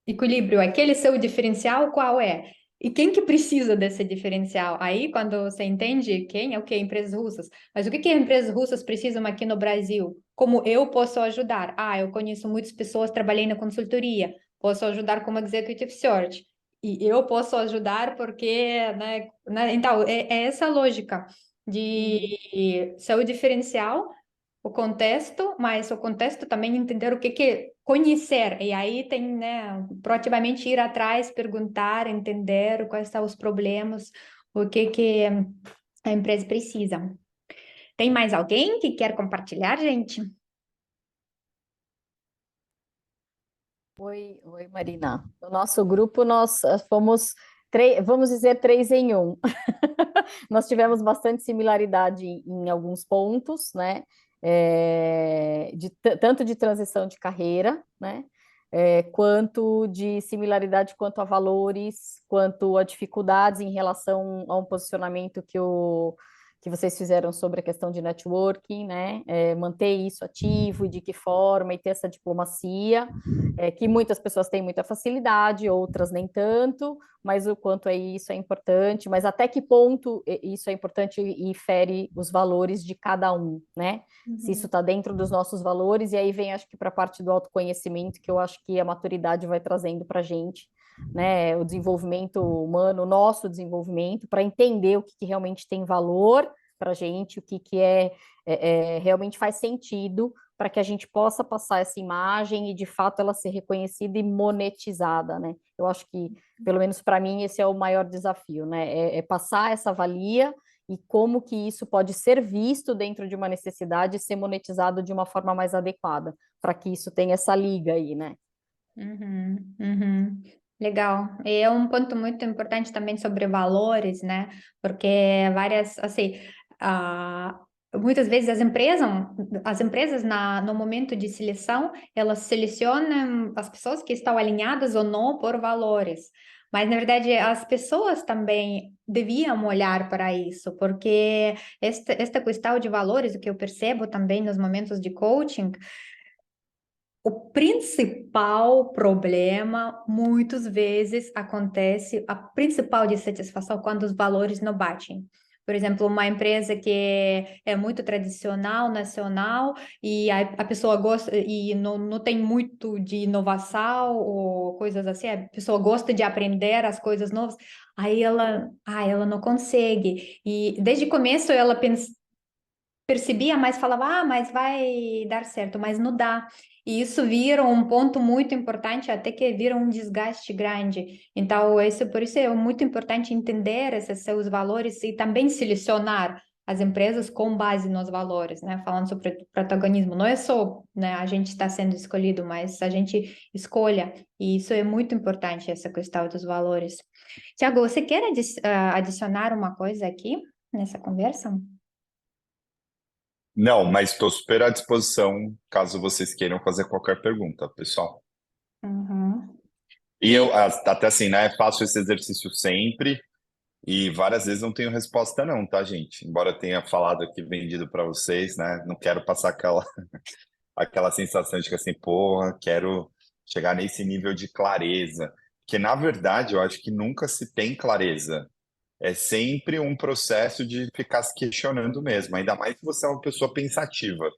equilíbrio. Aquele seu diferencial, qual é? E quem que precisa desse diferencial? Aí, quando você entende quem é o que? Empresas russas. Mas o que que empresas russas precisam aqui no Brasil? Como eu posso ajudar? Eu conheço muitas pessoas, trabalhei na consultoria, posso ajudar como executive search. E eu posso ajudar porque, então, é essa lógica de seu diferencial, o contexto, mas o contexto também entender o que que conhecer, e aí tem, né, proativamente ir atrás, perguntar, entender quais são os problemas, o que que a empresa precisa. Tem mais alguém que quer compartilhar, gente? Oi, Marina. No nosso grupo, nós fomos, vamos dizer, 3 em 1. Nós tivemos bastante similaridade em alguns pontos, né? Tanto de transição de carreira, né? Quanto de similaridade quanto a valores, quanto a dificuldades em relação a um posicionamento que vocês fizeram sobre a questão de networking, né? Manter isso ativo e de que forma, e ter essa diplomacia, que muitas pessoas têm muita facilidade, outras nem tanto, mas o quanto isso é importante, mas até que ponto isso é importante e fere os valores de cada um, né? Se isso está dentro dos nossos valores, e aí vem, acho que, para a parte do autoconhecimento, que eu acho que a maturidade vai trazendo para a gente, né? O desenvolvimento humano, o nosso desenvolvimento, para entender o que realmente tem valor para a gente, o que realmente faz sentido para que a gente possa passar essa imagem e, de fato, ela ser reconhecida e monetizada, né? Eu acho que, pelo menos para mim, esse é o maior desafio, né? É passar essa valia e como que isso pode ser visto dentro de uma necessidade e ser monetizado de uma forma mais adequada, para que isso tenha essa liga aí, né? Legal. E é um ponto muito importante também sobre valores, né? Porque assim, muitas vezes as empresas no momento de seleção, elas selecionam as pessoas que estão alinhadas ou não por valores. Mas, na verdade, as pessoas também deviam olhar para isso, porque esta questão de valores, o que eu percebo também nos momentos de coaching, o principal problema, muitas vezes, acontece, a principal dissatisfação, quando os valores não batem. Por exemplo, uma empresa que é muito tradicional, nacional, e a pessoa gosta, e não tem muito de inovação ou coisas assim, a pessoa gosta de aprender as coisas novas, aí ela não consegue. E desde o começo ela percebia, mas falava, mas vai dar certo, mas não dá. E isso vira um ponto muito importante, até que vira um desgaste grande. Então, por isso é muito importante entender esses seus valores e também selecionar as empresas com base nos valores, né? Falando sobre protagonismo, não é só, né, a gente está sendo escolhido, mas a gente escolha. E isso é muito importante, essa questão dos valores. Tiago, você quer adicionar uma coisa aqui nessa conversa? Não, mas estou super à disposição caso vocês queiram fazer qualquer pergunta, pessoal. Uhum. E eu, até assim, né? Faço esse exercício sempre e várias vezes não tenho resposta, não, tá, gente? Embora eu tenha falado aqui, vendido para vocês, né? Não quero passar aquela sensação de que assim, porra, quero chegar nesse nível de clareza. Porque, na verdade, eu acho que nunca se tem clareza. É sempre um processo de ficar se questionando mesmo, ainda mais se você é uma pessoa pensativa,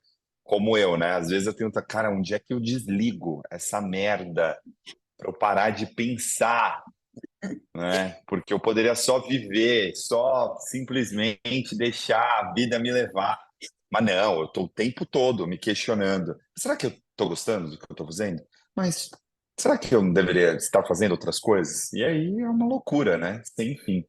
como eu, né? Às vezes eu tenho, cara, onde é que eu desligo essa merda para eu parar de pensar, né? Porque eu poderia só viver, só simplesmente deixar a vida me levar. Mas não, eu estou o tempo todo me questionando. Será que eu estou gostando do que eu estou fazendo? Mas será que eu não deveria estar fazendo outras coisas? E aí é uma loucura, né? Sem fim.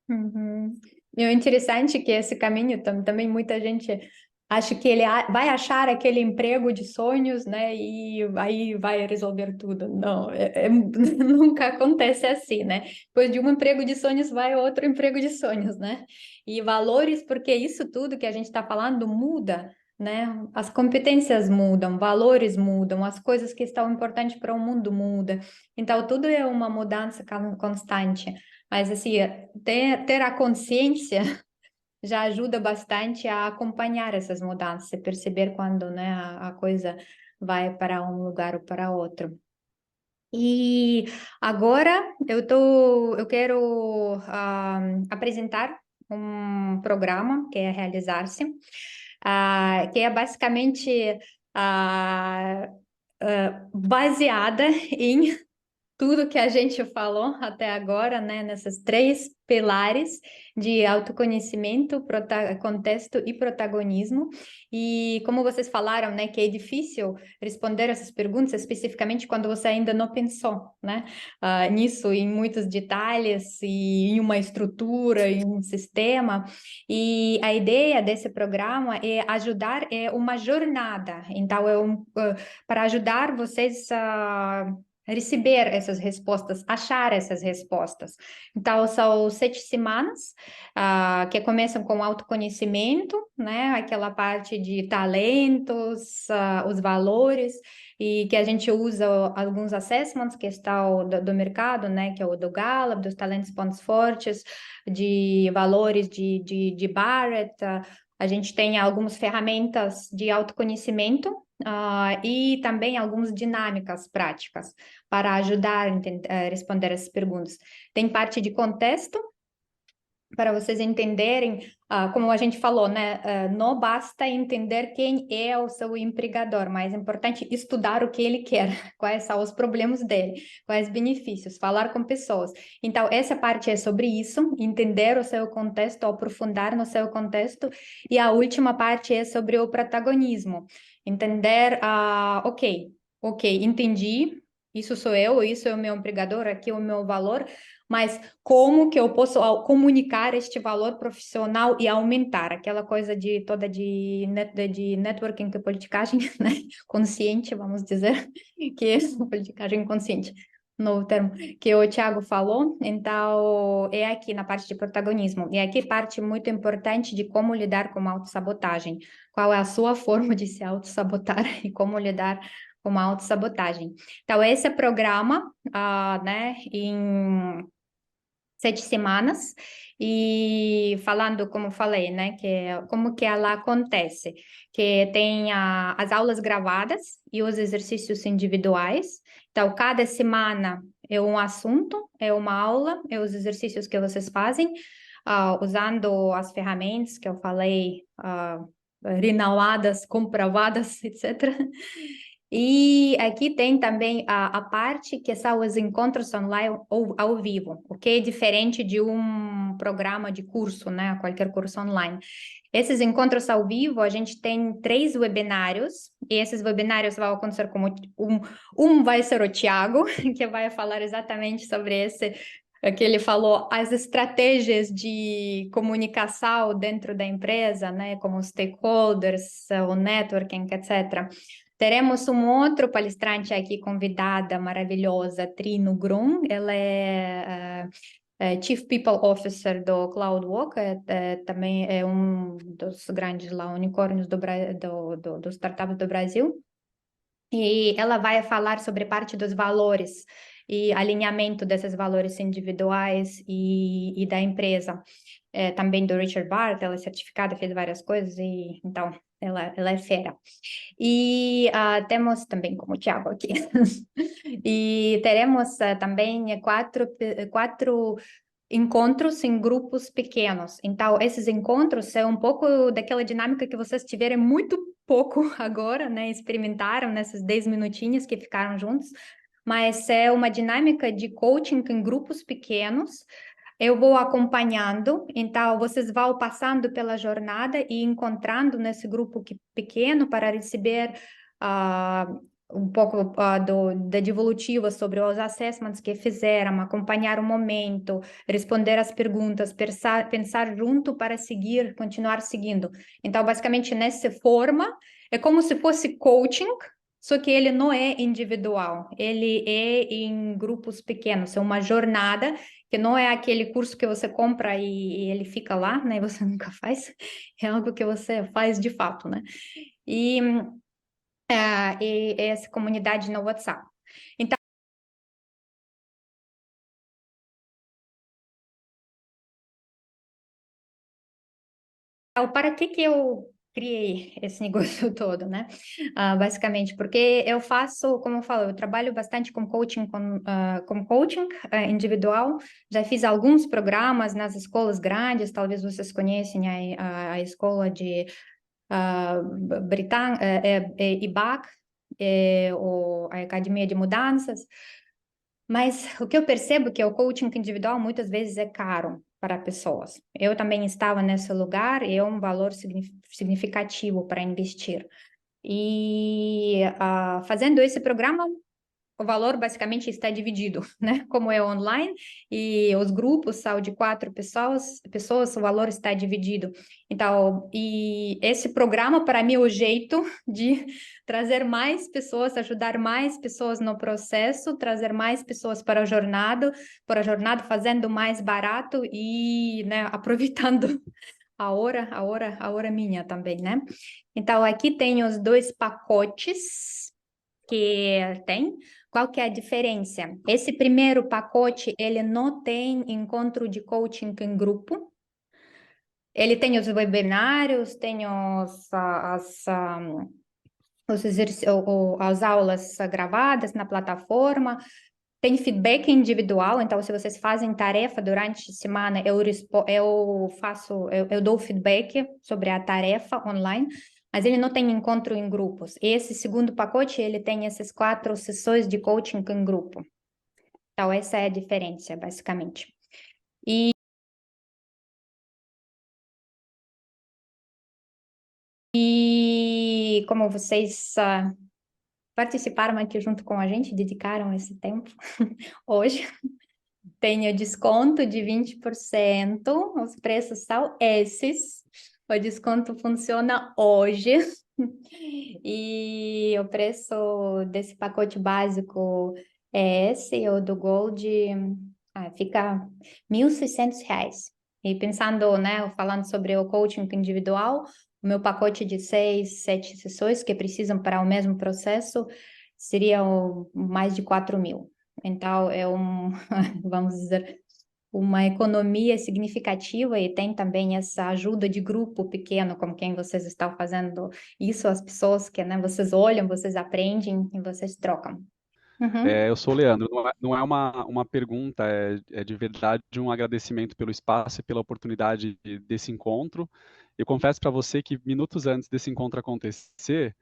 Uhum. E o interessante é que esse caminho também muita gente acho que ele vai achar aquele emprego de sonhos, né? E aí vai resolver tudo. Não, nunca acontece assim, né? Depois de um emprego de sonhos vai outro emprego de sonhos, né? E valores, porque isso tudo que a gente está falando muda, né? As competências mudam, valores mudam, as coisas que estão importantes para o mundo mudam. Então, tudo é uma mudança constante. Mas, assim, ter a consciência já ajuda bastante a acompanhar essas mudanças, e perceber quando, né, a coisa vai para um lugar ou para outro. E agora eu quero apresentar um programa que é Realizar-se, que é basicamente ah, baseada em tudo que a gente falou até agora, né, nesses três pilares de autoconhecimento, contexto e protagonismo. E como vocês falaram, né, que é difícil responder essas perguntas, especificamente quando você ainda não pensou, né, nisso, em muitos detalhes e em uma estrutura, em um sistema. E a ideia desse programa é ajudar, é uma jornada. Então, para ajudar vocês a receber essas respostas, achar essas respostas. Então, são 7 semanas que começam com autoconhecimento, né? Aquela parte de talentos, os valores, e que a gente usa alguns assessments que estão do mercado, né? Que é o do Gallup, dos talentos pontos fortes, de valores de Barrett. A gente tem algumas ferramentas de autoconhecimento, e também algumas dinâmicas práticas para ajudar a responder essas perguntas. Tem parte de contexto, para vocês entenderem, como a gente falou, né? Não basta entender quem é o seu empregador, mas é importante estudar o que ele quer, quais são os problemas dele, quais benefícios, falar com pessoas. Então, essa parte é sobre isso, entender o seu contexto, aprofundar no seu contexto, e a última parte é sobre o protagonismo, entender, ok, entendi, isso sou eu, isso é o meu empregador, aqui é o meu valor, mas como que eu posso comunicar este valor profissional e aumentar aquela coisa de toda de networking e politicagem, né? Consciente, vamos dizer, que é politicagem consciente, novo termo, que o Thiago falou. Então, é aqui na parte de protagonismo. E aqui parte muito importante de como lidar com a autossabotagem. Qual é a sua forma de se autossabotar e como lidar com a autossabotagem. Então, esse é o programa, né, em 7 semanas, e falando, como falei, né, como que ela acontece, que tem as aulas gravadas e os exercícios individuais. Então, cada semana é um assunto, é uma aula, é os exercícios que vocês fazem, usando as ferramentas que eu falei, renovadas, comprovadas, etc. E aqui tem também a parte que são os encontros online ou ao vivo, o que é diferente de um programa de curso, né? Qualquer curso online. Esses encontros ao vivo, a gente tem 3 webinários, e esses webinários vão acontecer como um vai ser o Thiago, que vai falar exatamente sobre esse, que ele falou, as estratégias de comunicação dentro da empresa, né? Como os stakeholders, o networking, etc. Teremos um outro palestrante aqui, convidada maravilhosa, Trino Grum. Ela é Chief People Officer do CloudWalk, também é um dos grandes lá, unicórnios dos startups do Brasil. E ela vai falar sobre parte dos valores e alinhamento desses valores individuais e da empresa. Também do Richard Barth, ela é certificada, fez várias coisas, e então ela é fera. E temos também, como o Thiago aqui, e teremos também quatro encontros em grupos pequenos. Então, esses encontros é um pouco daquela dinâmica que vocês tiveram muito pouco agora, né? Experimentaram nesses 10 minutinhos que ficaram juntos, mas é uma dinâmica de coaching em grupos pequenos. Eu vou acompanhando, então vocês vão passando pela jornada e encontrando nesse grupo pequeno para receber um pouco da devolutiva sobre os assessments que fizeram, acompanhar o momento, responder as perguntas, pensar junto para seguir, continuar seguindo. Então, basicamente, nessa forma, é como se fosse coaching, só que ele não é individual, ele é em grupos pequenos, é uma jornada que não é aquele curso que você compra e ele fica lá, né? Você nunca faz, é algo que você faz de fato, né? E essa comunidade no WhatsApp. Então, para que eu criei esse negócio todo, né? Basicamente, porque eu faço, como eu falo, eu trabalho bastante com coaching, com coaching individual. Já fiz alguns programas nas escolas grandes, talvez vocês conhecem a escola de IBAC, ou a Academia de Mudanças. Mas o que eu percebo é que o coaching individual muitas vezes é caro para pessoas. Eu também estava nesse lugar e é um valor significativo para investir. E fazendo esse programa, o valor basicamente está dividido, né? Como é online e os grupos são de 4 pessoas, o valor está dividido. Então, e esse programa para mim é o jeito de trazer mais pessoas, ajudar mais pessoas no processo, trazer mais pessoas para a jornada fazendo mais barato e, né, aproveitando a hora minha também, né? Então, aqui tem os 2 pacotes que tem. Qual que é a diferença? Esse primeiro pacote, ele não tem encontro de coaching em grupo. Ele tem os webinários, tem as aulas gravadas na plataforma, tem feedback individual, então se vocês fazem tarefa durante a semana, eu dou feedback sobre a tarefa online, mas ele não tem encontro em grupos. Esse segundo pacote, ele tem essas 4 sessões de coaching em grupo. Então, essa é a diferença, basicamente. E como vocês participaram aqui junto com a gente, dedicaram esse tempo hoje, tem o desconto de 20%, os preços são esses. O desconto funciona hoje. E o preço desse pacote básico é esse, o do Gold, fica R$ 1.600. E pensando, né, falando sobre o coaching individual, o meu pacote de 6, 7 sessões que precisam para o mesmo processo seria mais de 4.000. Então, vamos dizer, uma economia significativa e tem também essa ajuda de grupo pequeno, como quem vocês estão fazendo isso, as pessoas que, né, vocês olham, vocês aprendem e vocês trocam. Uhum. Eu sou o Leandro, não é uma pergunta, é de verdade um agradecimento pelo espaço e pela oportunidade desse encontro. Eu confesso para você que minutos antes desse encontro acontecer,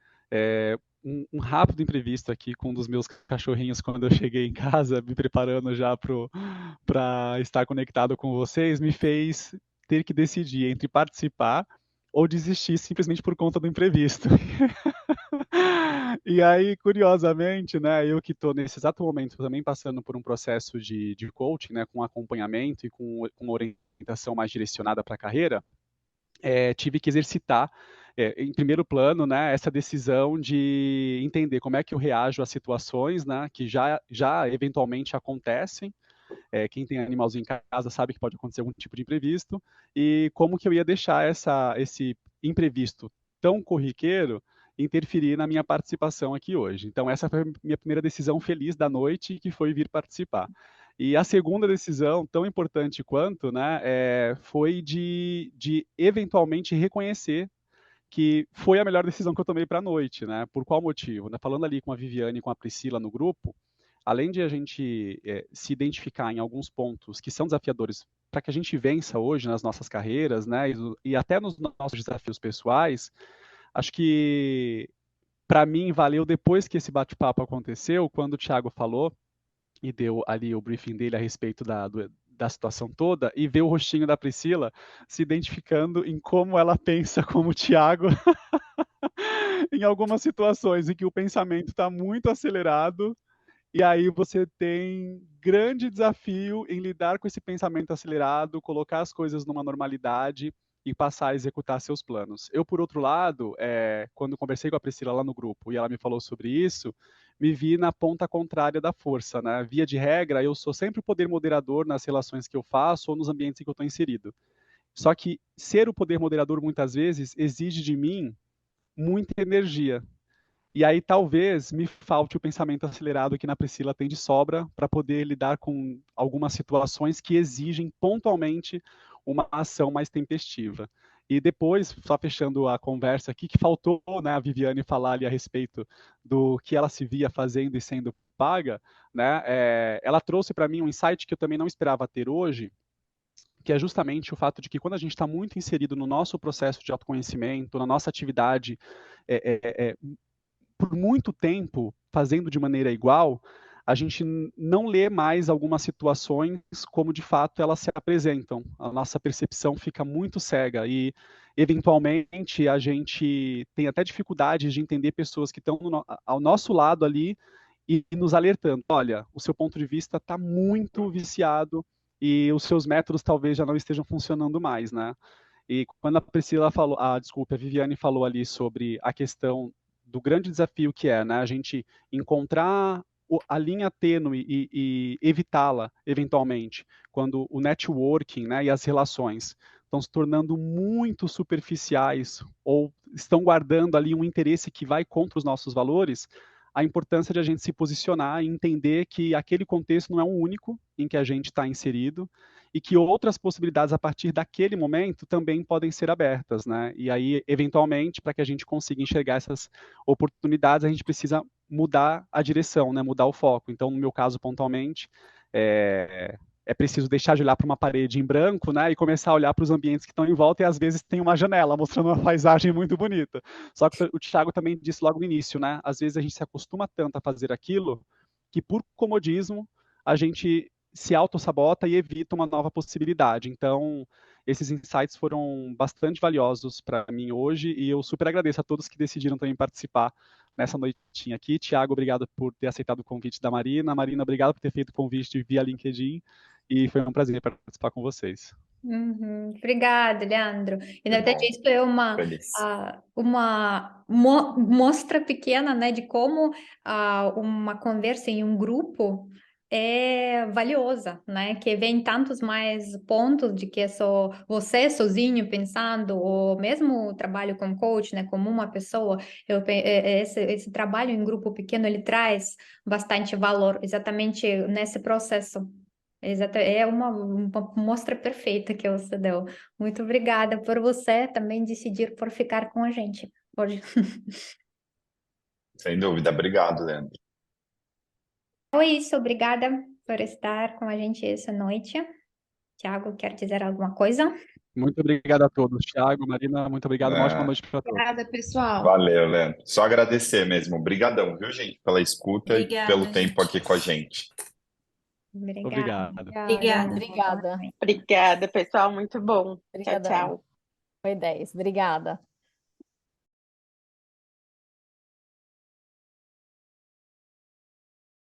um rápido imprevisto aqui com um dos meus cachorrinhos quando eu cheguei em casa, me preparando já para estar conectado com vocês, me fez ter que decidir entre participar ou desistir simplesmente por conta do imprevisto. E aí, curiosamente, né, eu que estou nesse exato momento também passando por um processo de coaching, né, com acompanhamento e com uma orientação mais direcionada para a carreira, tive que exercitar, em primeiro plano, né, essa decisão de entender como é que eu reajo a situações, né, que já eventualmente acontecem. Quem tem animalzinho em casa sabe que pode acontecer algum tipo de imprevisto, e como que eu ia deixar esse imprevisto tão corriqueiro interferir na minha participação aqui hoje. Então, essa foi a minha primeira decisão feliz da noite, que foi vir participar. E a segunda decisão, tão importante quanto, né, foi de eventualmente reconhecer que foi a melhor decisão que eu tomei para a noite, né? Por qual motivo? Né? Falando ali com a Viviane e com a Priscila no grupo, além de a gente se identificar em alguns pontos que são desafiadores para que a gente vença hoje nas nossas carreiras, né, e até nos nossos desafios pessoais, acho que para mim valeu depois que esse bate-papo aconteceu, quando o Thiago falou e deu ali o briefing dele a respeito da situação toda, e ver o rostinho da Priscila se identificando em como ela pensa como o Thiago em algumas situações em que o pensamento está muito acelerado, e aí você tem grande desafio em lidar com esse pensamento acelerado, colocar as coisas numa normalidade e passar a executar seus planos. Eu, por outro lado, quando conversei com a Priscila lá no grupo e ela me falou sobre isso, me vi na ponta contrária da força, né? Via de regra, eu sou sempre o poder moderador nas relações que eu faço ou nos ambientes em que eu estou inserido. Só que ser o poder moderador muitas vezes exige de mim muita energia. E aí talvez me falte o pensamento acelerado que na Priscila tem de sobra para poder lidar com algumas situações que exigem pontualmente uma ação mais tempestiva. E depois, só fechando a conversa aqui, que faltou, né, a Viviane falar ali a respeito do que ela se via fazendo e sendo paga, né, ela trouxe para mim um insight que eu também não esperava ter hoje, que é justamente o fato de que quando a gente está muito inserido no nosso processo de autoconhecimento, na nossa atividade, por muito tempo fazendo de maneira igual, a gente não lê mais algumas situações como de fato elas se apresentam. A nossa percepção fica muito cega e, eventualmente, a gente tem até dificuldade de entender pessoas que estão ao nosso lado ali e nos alertando. Olha, o seu ponto de vista está muito viciado e os seus métodos talvez já não estejam funcionando mais, né? E quando a Priscila falou, desculpa, a Viviane falou ali sobre a questão do grande desafio que é, né, a gente encontrar a linha tênue e evitá-la, eventualmente, quando o networking, né, e as relações estão se tornando muito superficiais ou estão guardando ali um interesse que vai contra os nossos valores, a importância de a gente se posicionar e entender que aquele contexto não é o único em que a gente está inserido e que outras possibilidades a partir daquele momento também podem ser abertas, né? E aí, eventualmente, para que a gente consiga enxergar essas oportunidades, a gente precisa mudar a direção, né? Mudar o foco. Então, no meu caso, pontualmente, é preciso deixar de olhar para uma parede em branco, né, e começar a olhar para os ambientes que estão em volta, e às vezes tem uma janela mostrando uma paisagem muito bonita. Só que o Thiago também disse logo no início, né, às vezes a gente se acostuma tanto a fazer aquilo, que por comodismo a gente se autossabota e evita uma nova possibilidade. Então, esses insights foram bastante valiosos para mim hoje, e eu super agradeço a todos que decidiram também participar nessa noitinha aqui. Thiago, obrigado por ter aceitado o convite da Marina. Marina, obrigado por ter feito o convite via LinkedIn. E foi um prazer participar com vocês. Obrigada, Leandro. E na verdade, isso é Feliz. uma mostra pequena, né, de como uma conversa em um grupo é valiosa, né? Que vem tantos mais pontos de que é só você sozinho pensando, ou mesmo o trabalho com coach, né? Como uma pessoa, esse trabalho em grupo pequeno, ele traz bastante valor exatamente nesse processo. É uma mostra perfeita que você deu. Muito obrigada por você também decidir por ficar com a gente hoje. Sem dúvida. Obrigado, Leandro. É isso, obrigada por estar com a gente essa noite. Tiago, quer dizer alguma coisa? Muito obrigado a todos. Thiago, Marina, muito obrigado. Uma ótima noite para todos. Obrigada, pessoal. Valeu, Leandro. Só agradecer mesmo. Obrigadão, viu, gente, pela escuta e pelo tempo aqui com a gente. Obrigada. Obrigada. Obrigada, pessoal. Muito bom. Obrigadão. Tchau, tchau. Foi 10. Obrigada.